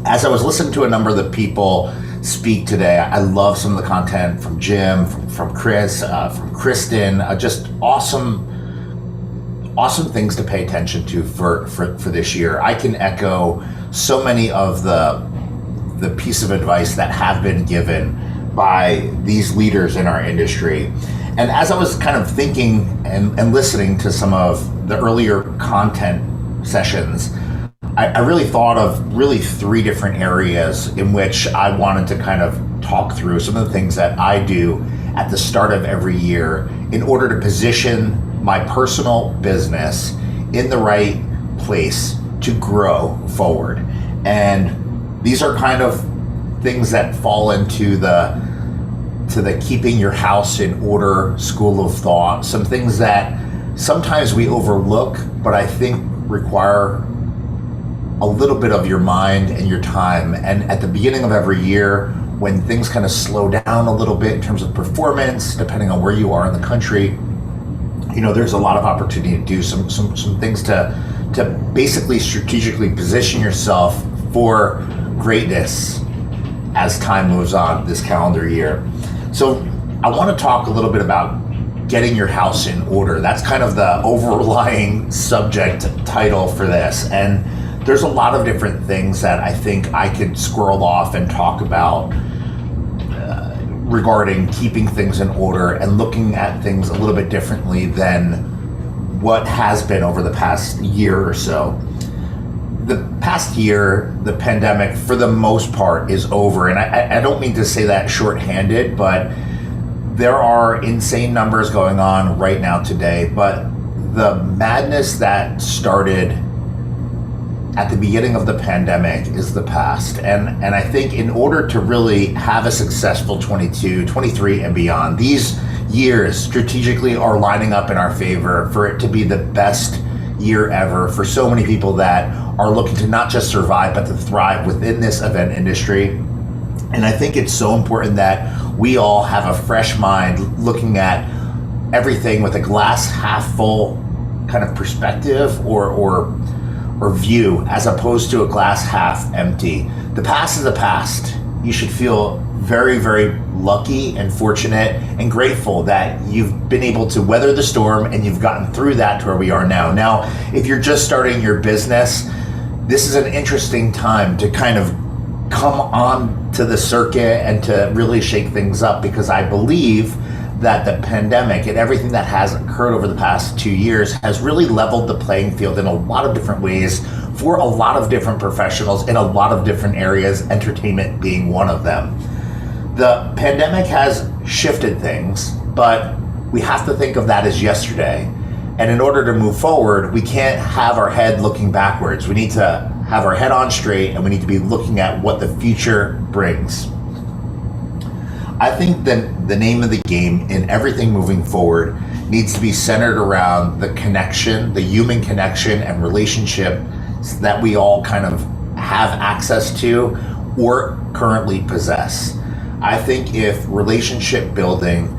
as I was listening to a number of the people speak today, I love some of the content from Jim, from Chris, from Kristin, just awesome things to pay attention to for this year. I can echo so many of the piece of advice that have been given by these leaders in our industry. And as I was kind of thinking and listening to some of the earlier content sessions, I really thought of really 3 different areas in which I wanted to kind of talk through some of the things that I do at the start of every year in order to position my personal business in the right place to grow forward. And these are kind of things that fall into the keeping your house in order school of thought. Some things that sometimes we overlook, but I think require a little bit of your mind and your time. And at the beginning of every year, when things kind of slow down a little bit in terms of performance, depending on where you are in the country, there's a lot of opportunity to do some things to basically strategically position yourself for greatness as time moves on this calendar year. So I want to talk a little bit about getting your house in order. That's kind of the overlying subject title for this. And there's a lot of different things that I think I could squirrel off and talk about regarding keeping things in order and looking at things a little bit differently than what has been over the past year or so. the past year, the pandemic, for the most part, is over. And I don't mean to say that shorthanded, but there are insane numbers going on right now today. But the madness that started at the beginning of the pandemic is the past. And I think in order to really have a successful 22, 23 and beyond, these years strategically are lining up in our favor for it to be the best year ever for so many people that are looking to not just survive, but to thrive within this event industry. And I think it's so important that we all have a fresh mind looking at everything with a glass half full kind of perspective or view, as opposed to a glass half empty. The past is the past. You should feel very, very lucky and fortunate and grateful that you've been able to weather the storm and you've gotten through that to where we are now. Now, if you're just starting your business, this is an interesting time to kind of come on to the circuit and to really shake things up, because I believe that the pandemic and everything that has occurred over the past 2 years has really leveled the playing field in a lot of different ways for a lot of different professionals in a lot of different areas, entertainment being one of them. The pandemic has shifted things, but we have to think of that as yesterday. And in order to move forward, we can't have our head looking backwards. We need to have our head on straight, and we need to be looking at what the future brings. I think that the name of the game in everything moving forward needs to be centered around the connection, the human connection and relationship that we all kind of have access to or currently possess. I think if relationship building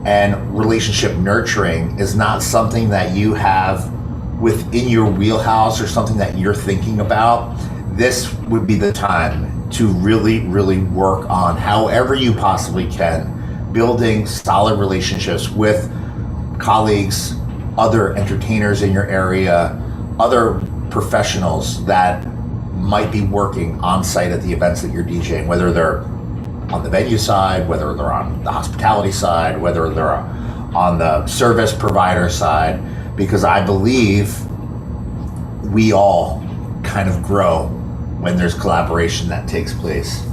and relationship nurturing is not something that you have within your wheelhouse or something that you're thinking about, this would be the time to really, really work on, however you possibly can, building solid relationships with colleagues, other entertainers in your area, other professionals that might be working on site at the events that you're DJing, whether they're on the venue side, whether they're on the hospitality side, whether they're on the service provider side, because I believe we all kind of grow when there's collaboration that takes place.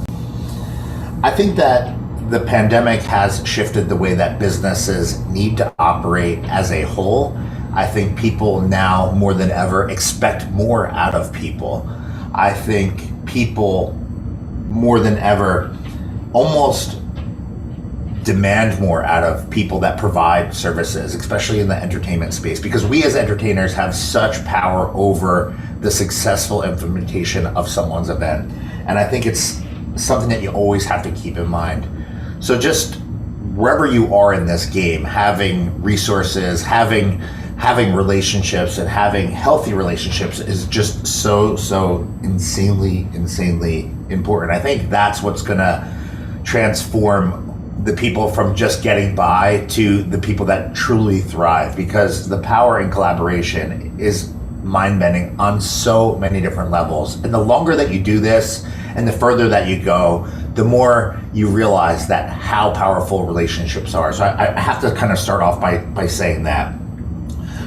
I think that the pandemic has shifted the way that businesses need to operate as a whole. I think people now more than ever expect more out of people. I think people more than ever almost demand more out of people that provide services, especially in the entertainment space, because we as entertainers have such power over the successful implementation of someone's event. And I think it's something that you always have to keep in mind. So just wherever you are in this game, having resources, having relationships and having healthy relationships is just so insanely important. I think that's what's gonna transform the people from just getting by to the people that truly thrive, because the power in collaboration is mind-bending on so many different levels. And the longer that you do this and the further that you go, the more you realize that how powerful relationships are. So I have to kind of start off by saying that.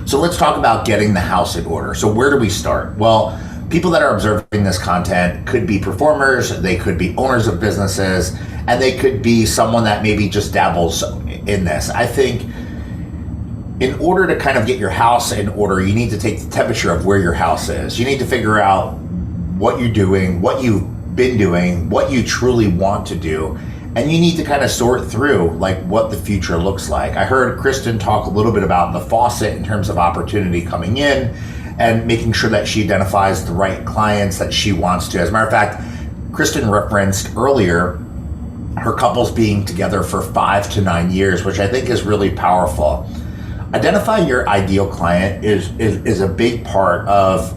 So let's talk about getting the house in order. So where do we start? Well, people that are observing this content could be performers, they could be owners of businesses, and they could be someone that maybe just dabbles in this. I think in order to kind of get your house in order, you need to take the temperature of where your house is. You need to figure out what you're doing, what you've been doing, what you truly want to do, and you need to kind of sort through like what the future looks like. I heard Kristin talk a little bit about the faucet in terms of opportunity coming in and making sure that she identifies the right clients that she wants to. As a matter of fact, Kristin referenced earlier her couples being together for 5 to 9 years, which I think is really powerful. Identifying your ideal client is a big part of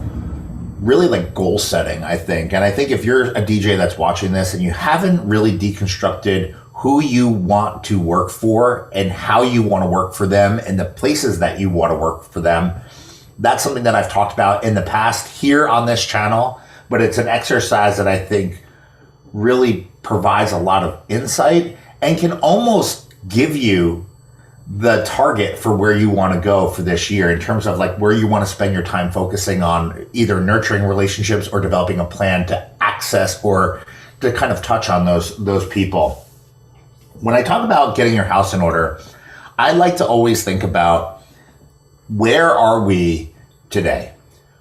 really like goal setting, I think. And I think if you're a DJ that's watching this and you haven't really deconstructed who you want to work for and how you want to work for them and the places that you want to work for them, that's something that I've talked about in the past here on this channel, but it's an exercise that I think really provides a lot of insight and can almost give you the target for where you want to go for this year in terms of like where you want to spend your time focusing on either nurturing relationships or developing a plan to access or to kind of touch on those people. When I talk about getting your house in order, I like to always think about where are we today?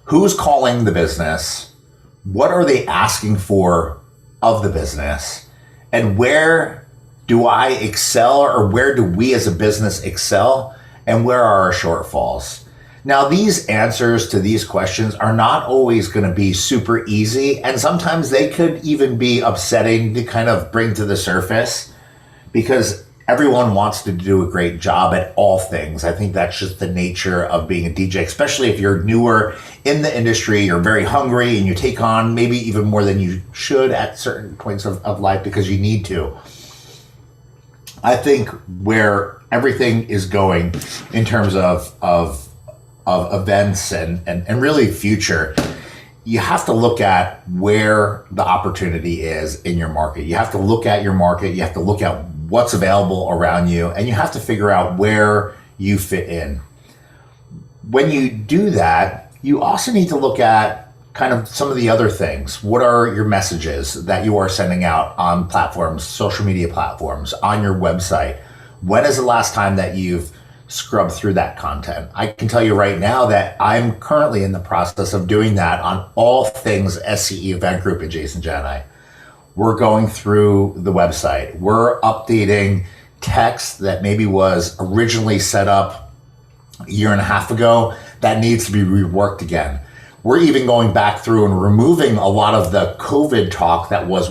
Who's calling the business? What are they asking for of the business? And where do I excel, or where do we as a business excel? And where are our shortfalls? Now, these answers to these questions are not always going to be super easy. And sometimes they could even be upsetting to kind of bring to the surface, because everyone wants to do a great job at all things. I think that's just the nature of being a DJ, especially if you're newer in the industry, you're very hungry and you take on maybe even more than you should at certain points of life because you need to. I think where everything is going in terms of events and really future, you have to look at where the opportunity is in your market. You have to look at your market. You have to look at what's available around you, and you have to figure out where you fit in. When you do that, you also need to look at kind of some of the other things. What are your messages that you are sending out on platforms, social media platforms, on your website? When is the last time that you've scrubbed through that content? I can tell you right now that I'm currently in the process of doing that on all things SCE Event Group and Jani. We're going through the website. We're updating text that maybe was originally set up a year and a half ago that needs to be reworked again. We're even going back through and removing a lot of the COVID talk that was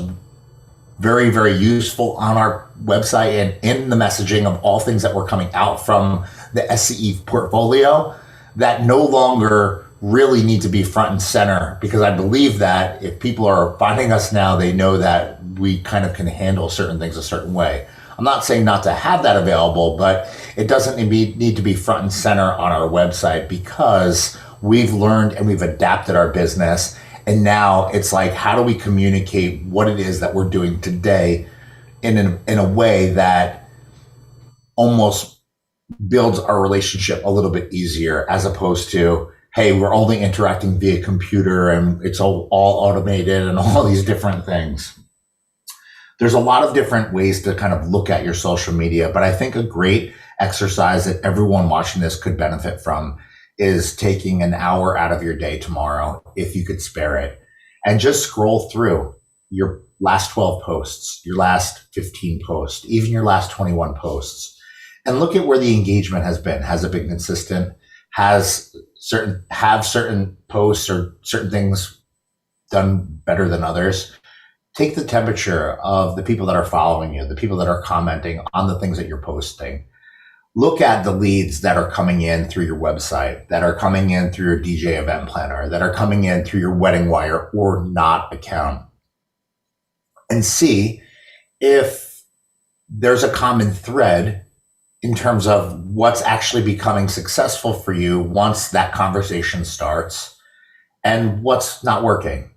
very, very useful on our website and in the messaging of all things that were coming out from the SCE portfolio that no longer really need to be front and center, because I believe that if people are finding us now, they know that we kind of can handle certain things a certain way. I'm not saying not to have that available, but it doesn't need to be front and center on our website, because we've learned and we've adapted our business. And now it's like, how do we communicate what it is that we're doing today in a way that almost builds our relationship a little bit easier, as opposed to, hey, we're only interacting via computer and it's all automated and all these different things. There's a lot of different ways to kind of look at your social media, but I think a great exercise that everyone watching this could benefit from is taking an hour out of your day tomorrow, if you could spare it, and just scroll through your last 12 posts, your last 15 posts, even your last 21 posts, and look at where the engagement has been. Has it been consistent? Have certain posts or certain things done better than others? Take the temperature of the people that are following you, the people that are commenting on the things that you're posting. Look at the leads that are coming in through your website, that are coming in through your DJ event planner, that are coming in through your wedding wire or not account, and see if there's a common thread in terms of what's actually becoming successful for you once that conversation starts, and what's not working.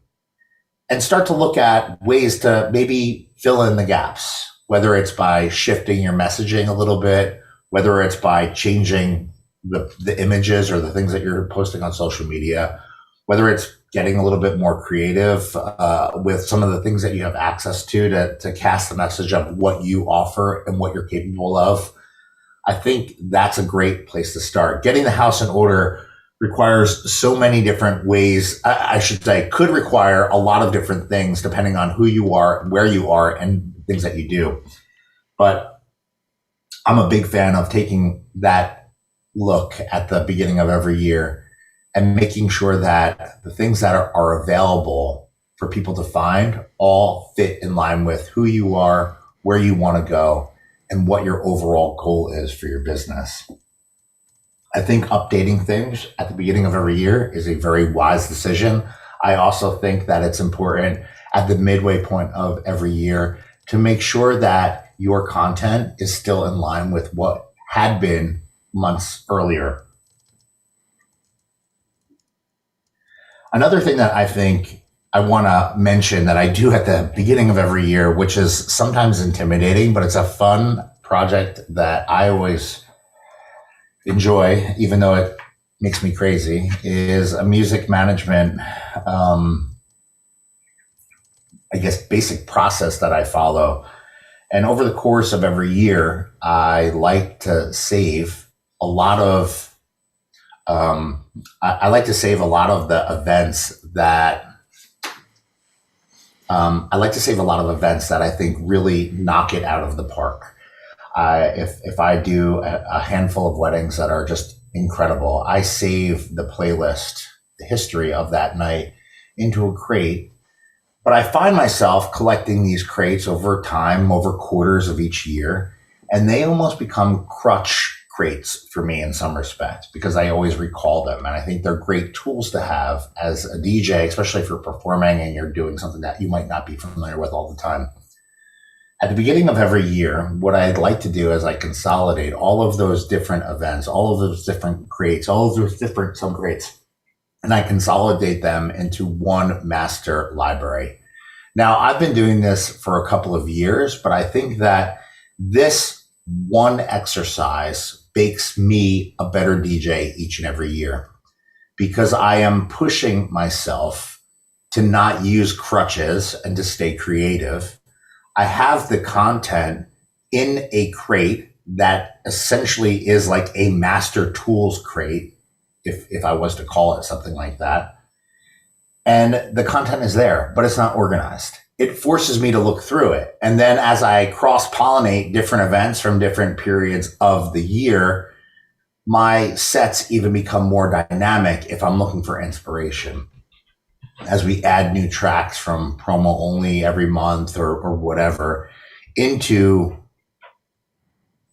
And start to look at ways to maybe fill in the gaps, whether it's by shifting your messaging a little bit, whether it's by changing the images or the things that you're posting on social media, whether it's getting a little bit more creative with some of the things that you have access to cast the message of what you offer and what you're capable of. I think that's a great place to start. Getting the house in order requires so many different ways. I should say, could require a lot of different things depending on who you are, where you are, and things that you do. But I'm a big fan of taking that look at the beginning of every year and making sure that the things that are available for people to find all fit in line with who you are, where you want to go, and what your overall goal is for your business. I think updating things at the beginning of every year is a very wise decision. I also think that it's important at the midway point of every year to make sure that your content is still in line with what had been months earlier. Another thing that I think I want to mention that I do at the beginning of every year, which is sometimes intimidating, but it's a fun project that I always enjoy, even though it makes me crazy, is a music management, I guess, basic process that I follow. And over the course of every year, I like to save a lot of, I like to save a lot of the events that, I like to save a lot of events that I think really knock it out of the park. If I do a handful of weddings that are just incredible, I save the playlist, the history of that night into a crate. But I find myself collecting these crates over time, over quarters of each year, and they almost become crutch crates for me in some respects because I always recall them. And I think they're great tools to have as a DJ, especially if you're performing and you're doing something that you might not be familiar with all the time. At the beginning of every year, what I'd like to do is I consolidate all of those different events, all of those different crates, all of those different subcrates, and I consolidate them into one master library. Now, I've been doing this for a couple of years, but I think that this one exercise makes me a better DJ each and every year because I am pushing myself to not use crutches and to stay creative. I have the content in a crate that essentially is like a master tools crate, if I was to call it something like that. And the content is there, but it's not organized. It forces me to look through it. And then as I cross-pollinate different events from different periods of the year, my sets even become more dynamic if I'm looking for inspiration. As we add new tracks from promo only every month or whatever into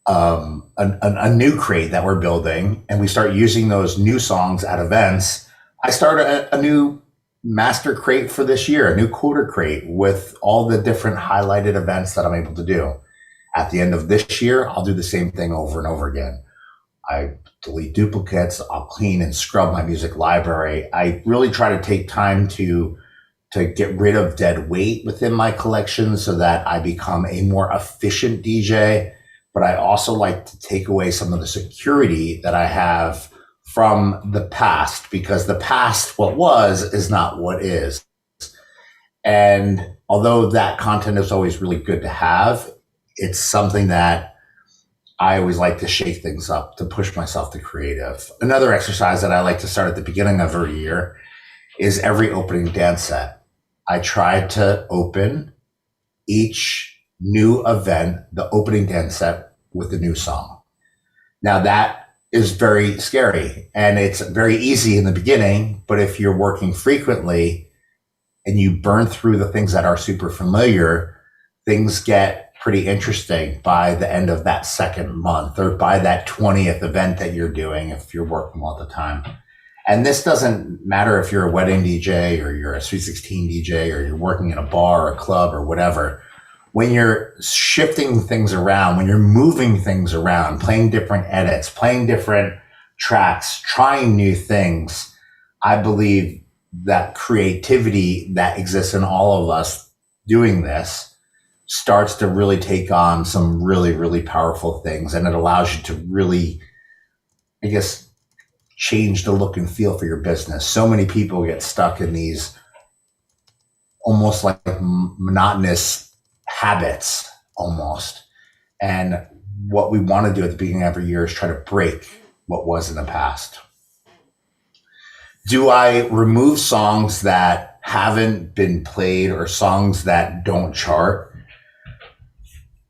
a new crate that we're building, and we start using those new songs at events, I start a new master crate for this year, a new quarter crate with all the different highlighted events that I'm able to do. At the end of this year, I'll do the same thing over and over again. I delete duplicates, I'll clean and scrub my music library. I really try to take time to get rid of dead weight within my collection so that I become a more efficient DJ. But I also like to take away some of the security that I have from the past, because the past, what was, is not what is. And although that content is always really good to have, it's something that I always like to shake things up, to push myself to creative. Another exercise that I like to start at the beginning of every year is every opening dance set. I try to open each new event, the opening dance set, with a new song. Now that is very scary and it's very easy in the beginning, but if you're working frequently and you burn through the things that are super familiar, things get pretty interesting by the end of that second month or by that 20th event that you're doing if you're working all the time. And this doesn't matter if you're a wedding DJ or you're a Sweet 16 DJ or you're working in a bar or a club or whatever. When you're shifting things around, when you're moving things around, playing different edits, playing different tracks, trying new things, I believe that creativity that exists in all of us doing this starts to really take on some really, really powerful things. And it allows you to really, I guess, change the look and feel for your business. So many people get stuck in these almost like monotonous habits almost. And what we want to do at the beginning of every year is try to break what was in the past. Do I remove songs that haven't been played or songs that don't chart?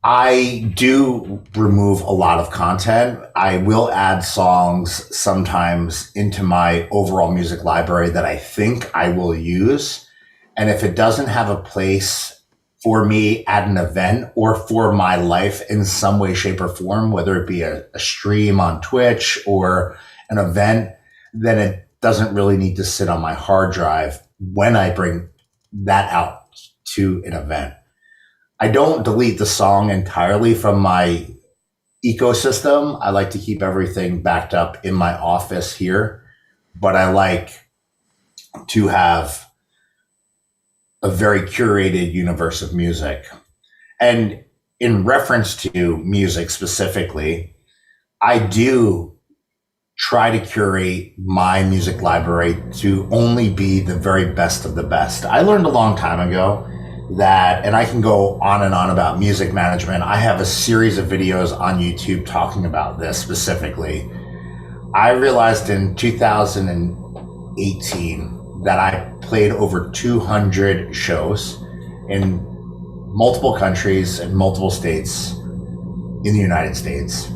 I do remove a lot of content. I will add songs sometimes into my overall music library that I think I will use. And if it doesn't have a place for me at an event or for my life in some way, shape, or form, whether it be a stream on Twitch or an event, then it doesn't really need to sit on my hard drive when I bring that out to an event. I don't delete the song entirely from my ecosystem. I like to keep everything backed up in my office here, but I like to have a very curated universe of music. And in reference to music specifically, I do try to curate my music library to only be the very best of the best. I learned a long time ago that, and I can go on and on about music management. I have a series of videos on YouTube talking about this specifically. I realized in 2018 that I played over 200 shows in multiple countries and multiple states in the United States.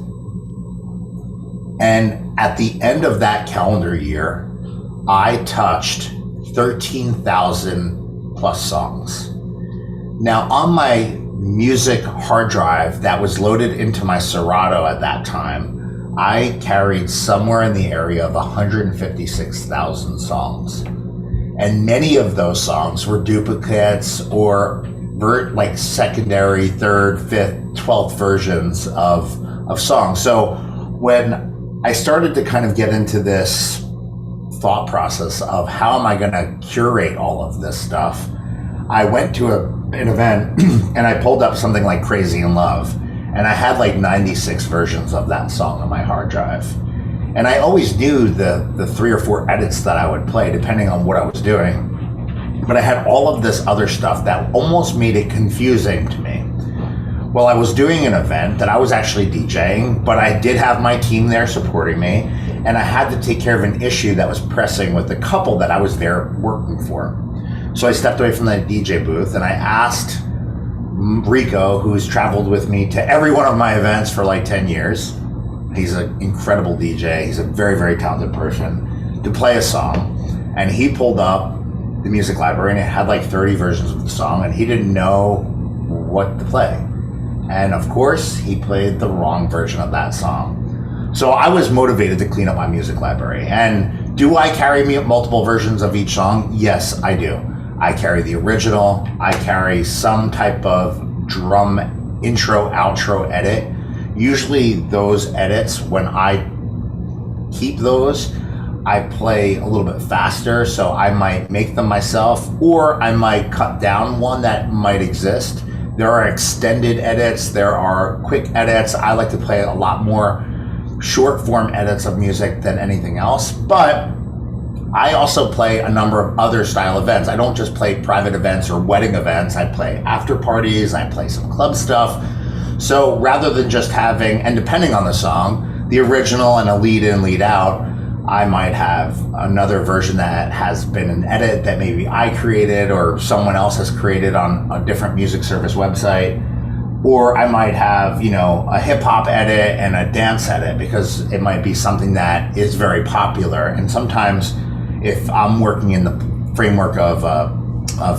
And at the end of that calendar year, I touched 13,000 plus songs. Now, on my music hard drive that was loaded into my Serato at that time, I carried somewhere in the area of 156,000 songs. And many of those songs were duplicates or like secondary, third, fifth, 12th versions of songs. So when I started to kind of get into this thought process of how am I going to curate all of this stuff, I went to an event and I pulled up something like Crazy in Love, and I had like 96 versions of that song on my hard drive. And I always knew the 3 or 4 edits that I would play depending on what I was doing. But I had all of this other stuff that almost made it confusing to me. Well, I was doing an event that I was actually DJing, but I did have my team there supporting me, and I had to take care of an issue that was pressing with the couple that I was there working for. So I stepped away from the DJ booth and I asked Rico, who's traveled with me to every one of my events for like 10 years. He's an incredible DJ. He's a very, very talented person, to play a song. And he pulled up the music library and it had like 30 versions of the song, and he didn't know what to play. And of course, he played the wrong version of that song. So I was motivated to clean up my music library. And do I carry multiple versions of each song? Yes, I do. I carry the original. I carry some type of drum intro, outro edit. Usually those edits, when I keep those, I play a little bit faster. So I might make them myself, or I might cut down one that might exist. There are extended edits, there are quick edits. I like to play a lot more short form edits of music than anything else, but I also play a number of other style events. I don't just play private events or wedding events. I play after parties, I play some club stuff. So rather than just having, and depending on the song, the original and a lead in, lead out, I might have another version that has been an edit that maybe I created or someone else has created on a different music service website. Or I might have, a hip hop edit and a dance edit, because it might be something that is very popular. And sometimes if I'm working in the framework of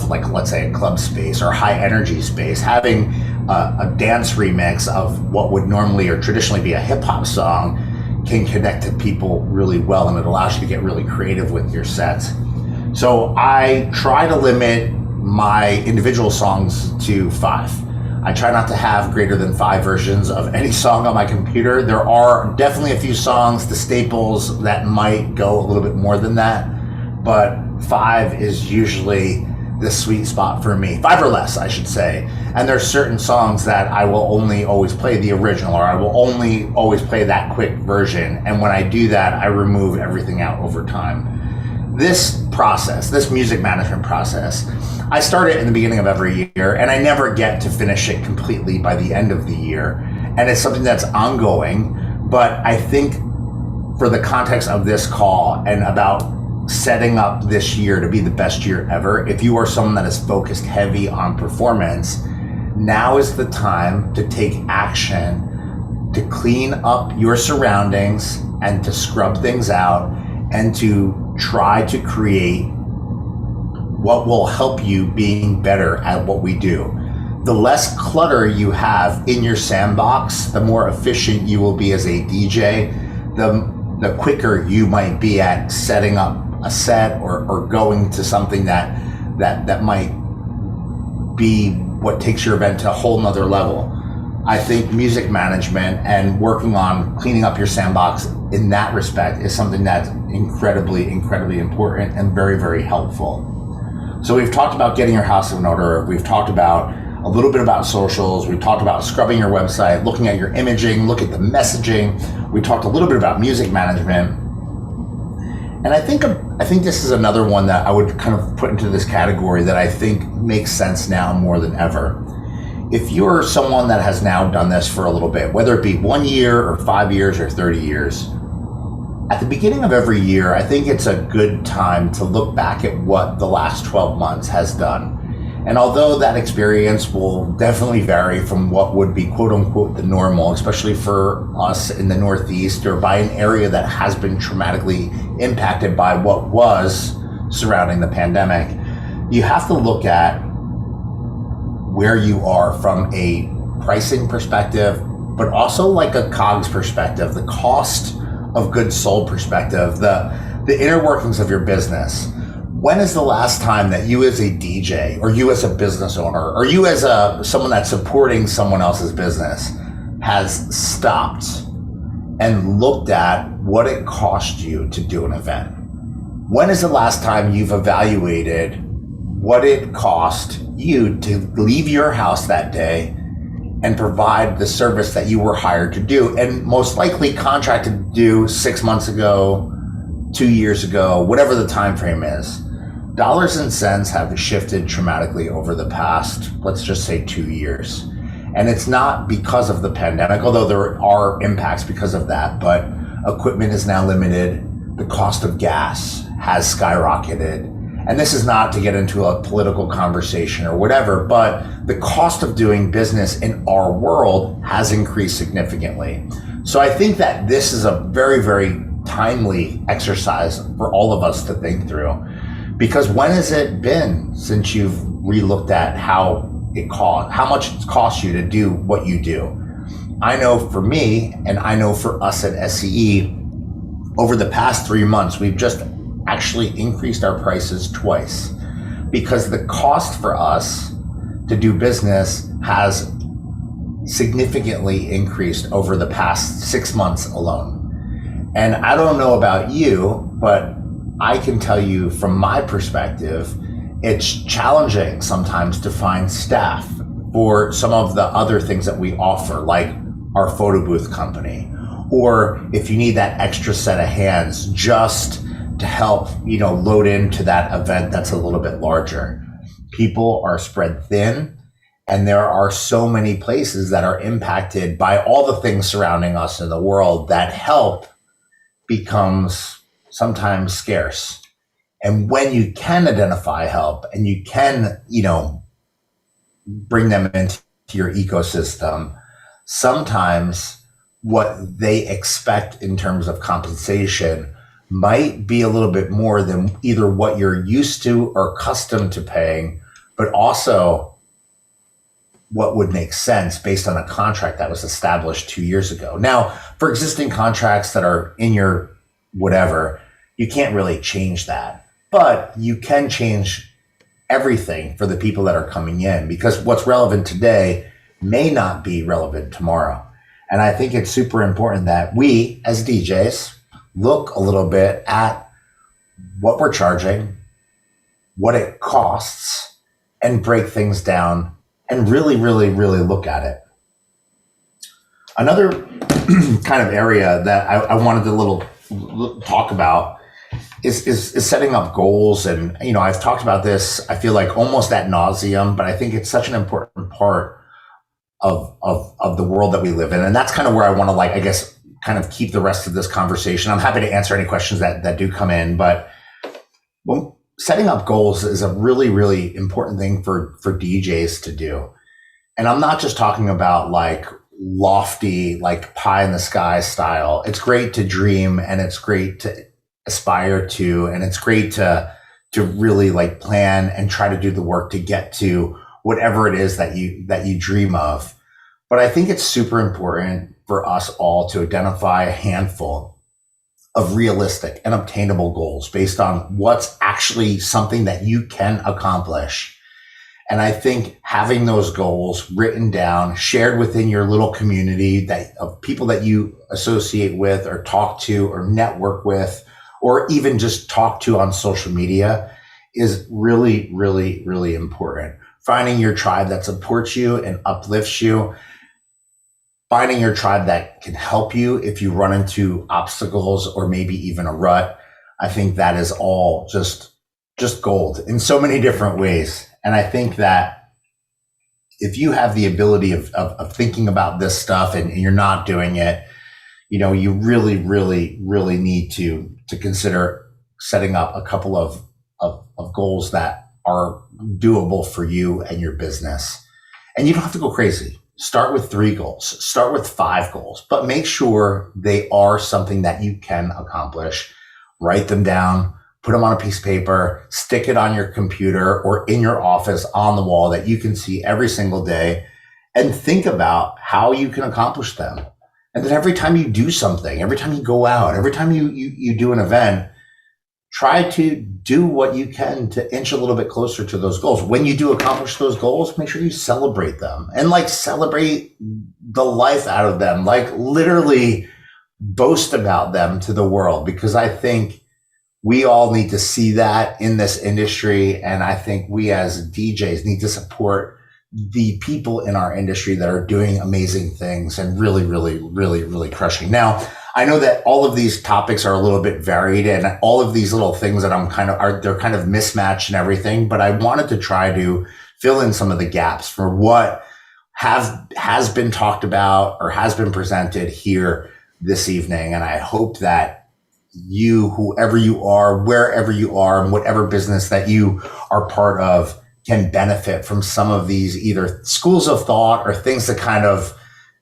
like, let's say a club space or high energy space, having a dance remix of what would normally or traditionally be a hip hop song can connect to people really well, and it allows you to get really creative with your sets. So I try to limit my individual songs to 5. I try not to have greater than 5 versions of any song on my computer. There are definitely a few songs, the staples, that might go a little bit more than that, but 5 is usually the sweet spot for me. 5 or less, I should say. And there's certain songs that I will only always play the original, or I will only always play that quick version. And when I do that, I remove everything out over time. This process, this music management process, I start it in the beginning of every year, and I never get to finish it completely by the end of the year. And it's something that's ongoing, but I think for the context of this call and about setting up this year to be the best year ever, if you are someone that is focused heavy on performance, now is the time to take action to clean up your surroundings and to scrub things out and to try to create what will help you being better at what we do. The less clutter you have in your sandbox, the more efficient you will be as a DJ, the quicker you might be at setting up a set or going to something that might be what takes your event to a whole nother level. I think music management and working on cleaning up your sandbox in that respect is something that's incredibly, incredibly important and very, very helpful. So we've talked about getting your house in order. We've talked about a little bit about socials. We talked about scrubbing your website, looking at your imaging, look at the messaging. We talked a little bit about music management. And I think this is another one that I would kind of put into this category that I think makes sense now more than ever. If you're someone that has now done this for a little bit, whether it be 1 year or 5 years or 30 years, at the beginning of every year, I think it's a good time to look back at what the last 12 months has done. And although that experience will definitely vary from what would be quote unquote the normal, especially for us in the Northeast or by an area that has been traumatically impacted by what was surrounding the pandemic, you have to look at where you are from a pricing perspective, but also like a COGS perspective, the cost of goods sold perspective, the inner workings of your business. When is the last time that you as a DJ or you as a business owner or you as someone that's supporting someone else's business has stopped and looked at what it cost you to do an event? When is the last time you've evaluated what it cost you to leave your house that day and provide the service that you were hired to do and most likely contracted to do 6 months ago, 2 years ago, whatever the time frame is? Dollars and cents have shifted dramatically over the past, let's just say 2 years. And it's not because of the pandemic, although there are impacts because of that, but equipment is now limited. The cost of gas has skyrocketed. And this is not to get into a political conversation or whatever, but the cost of doing business in our world has increased significantly. So I think that this is a very, very timely exercise for all of us to think through. Because when has it been since you've relooked at how much it costs you to do what you do? I know for me, and I know for us at SCE, over the past 3 months, we've just actually increased our prices twice because the cost for us to do business has significantly increased over the past 6 months alone. And I don't know about you, but I can tell you from my perspective, it's challenging sometimes to find staff for some of the other things that we offer, like our photo booth company, or if you need that extra set of hands just to help, load into that event that's a little bit larger. People are spread thin, and there are so many places that are impacted by all the things surrounding us in the world that help becomes sometimes scarce. And when you can identify help and you can, bring them into your ecosystem, sometimes what they expect in terms of compensation might be a little bit more than either what you're used to or accustomed to paying, but also what would make sense based on a contract that was established 2 years ago. Now, for existing contracts that are in your whatever, you can't really change that, but you can change everything for the people that are coming in because what's relevant today may not be relevant tomorrow. And I think it's super important that we as DJs look a little bit at what we're charging, what it costs, and break things down and really, really, really look at it. Another kind of area that I wanted to talk about is setting up goals. And, I've talked about this, I feel like almost ad nauseum, but I think it's such an important part of the world that we live in. And that's kind of where I want to kind of keep the rest of this conversation. I'm happy to answer any questions that do come in, but setting up goals is a really, really important thing for DJs to do. And I'm not just talking about like lofty, like pie in the sky style. It's great to dream and it's great to aspire to, and it's great to really like plan and try to do the work to get to whatever it is that you dream of. But I think it's super important for us all to identify a handful of realistic and obtainable goals based on what's actually something that you can accomplish. And I think having those goals written down, shared within your little community of people that you associate with or talk to or network with, or even just talk to on social media is really, really, really important finding your tribe that supports you and uplifts you, finding your tribe that can help you if you run into obstacles or maybe even a rut. I think that is all just gold in so many different ways. And I think that if you have the ability of thinking about this stuff and you're not doing it, you really, really, really need to consider setting up a couple of goals that are doable for you and your business. And you don't have to go crazy. Start with 3 goals, start with 5 goals, but make sure they are something that you can accomplish. Write them down, put them on a piece of paper, stick it on your computer or in your office on the wall that you can see every single day, and think about how you can accomplish them. And then every time you do something, every time you go out, every time you do an event, try to do what you can to inch a little bit closer to those goals. When you do accomplish those goals, make sure you celebrate them and celebrate the life out of them, literally boast about them to the world, because I think we all need to see that in this industry. And I think we as DJs need to support the people in our industry that are doing amazing things and really, really, really, really crushing. Now, I know that all of these topics are a little bit varied and all of these little things that they're kind of mismatched and everything, but I wanted to try to fill in some of the gaps for what has been talked about or has been presented here this evening. And I hope that you, whoever you are, wherever you are, and whatever business that you are part of, can benefit from some of these either schools of thought or things that kind of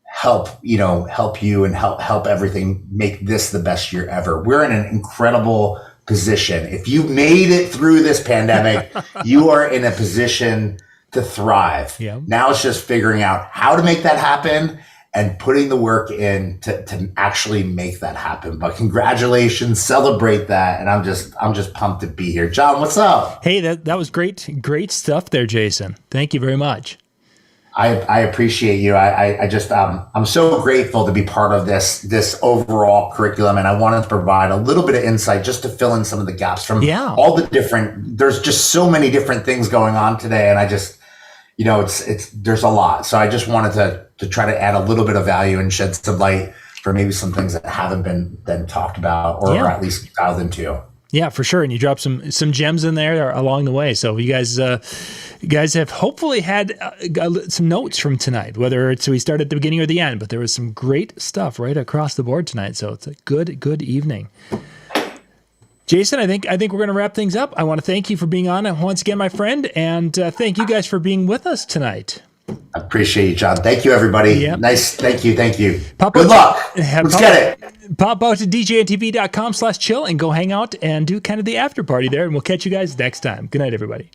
help you and help everything make this the best year ever. We're in an incredible position. If you made it through this pandemic, you are in a position to thrive. Yeah. Now it's just figuring out how to make that happen and putting the work in to actually make that happen. But congratulations, celebrate that. And I'm just pumped to be here. John, what's up? Hey, that was great stuff there, Jason. Thank you very much. I appreciate you. I'm so grateful to be part of this overall curriculum, and I wanted to provide a little bit of insight just to fill in some of the gaps from all the different. There's just so many different things going on today, and I just, there's a lot. So I just wanted to try to add a little bit of value and shed some light for maybe some things that haven't been talked about or at least dialed into. Yeah, for sure. And you dropped some gems in there along the way. So you guys have hopefully had some notes from tonight, whether we start at the beginning or the end, but there was some great stuff right across the board tonight. So it's a good evening. Jason, I think we're going to wrap things up. I want to thank you for being on once again, my friend, and thank you guys for being with us tonight. I appreciate you, John. Thank you, everybody. Yep. Nice. Thank you. Good luck. Let's get it. Pop out to DJNTV.com/chill and go hang out and do kind of the after party there. And we'll catch you guys next time. Good night, everybody.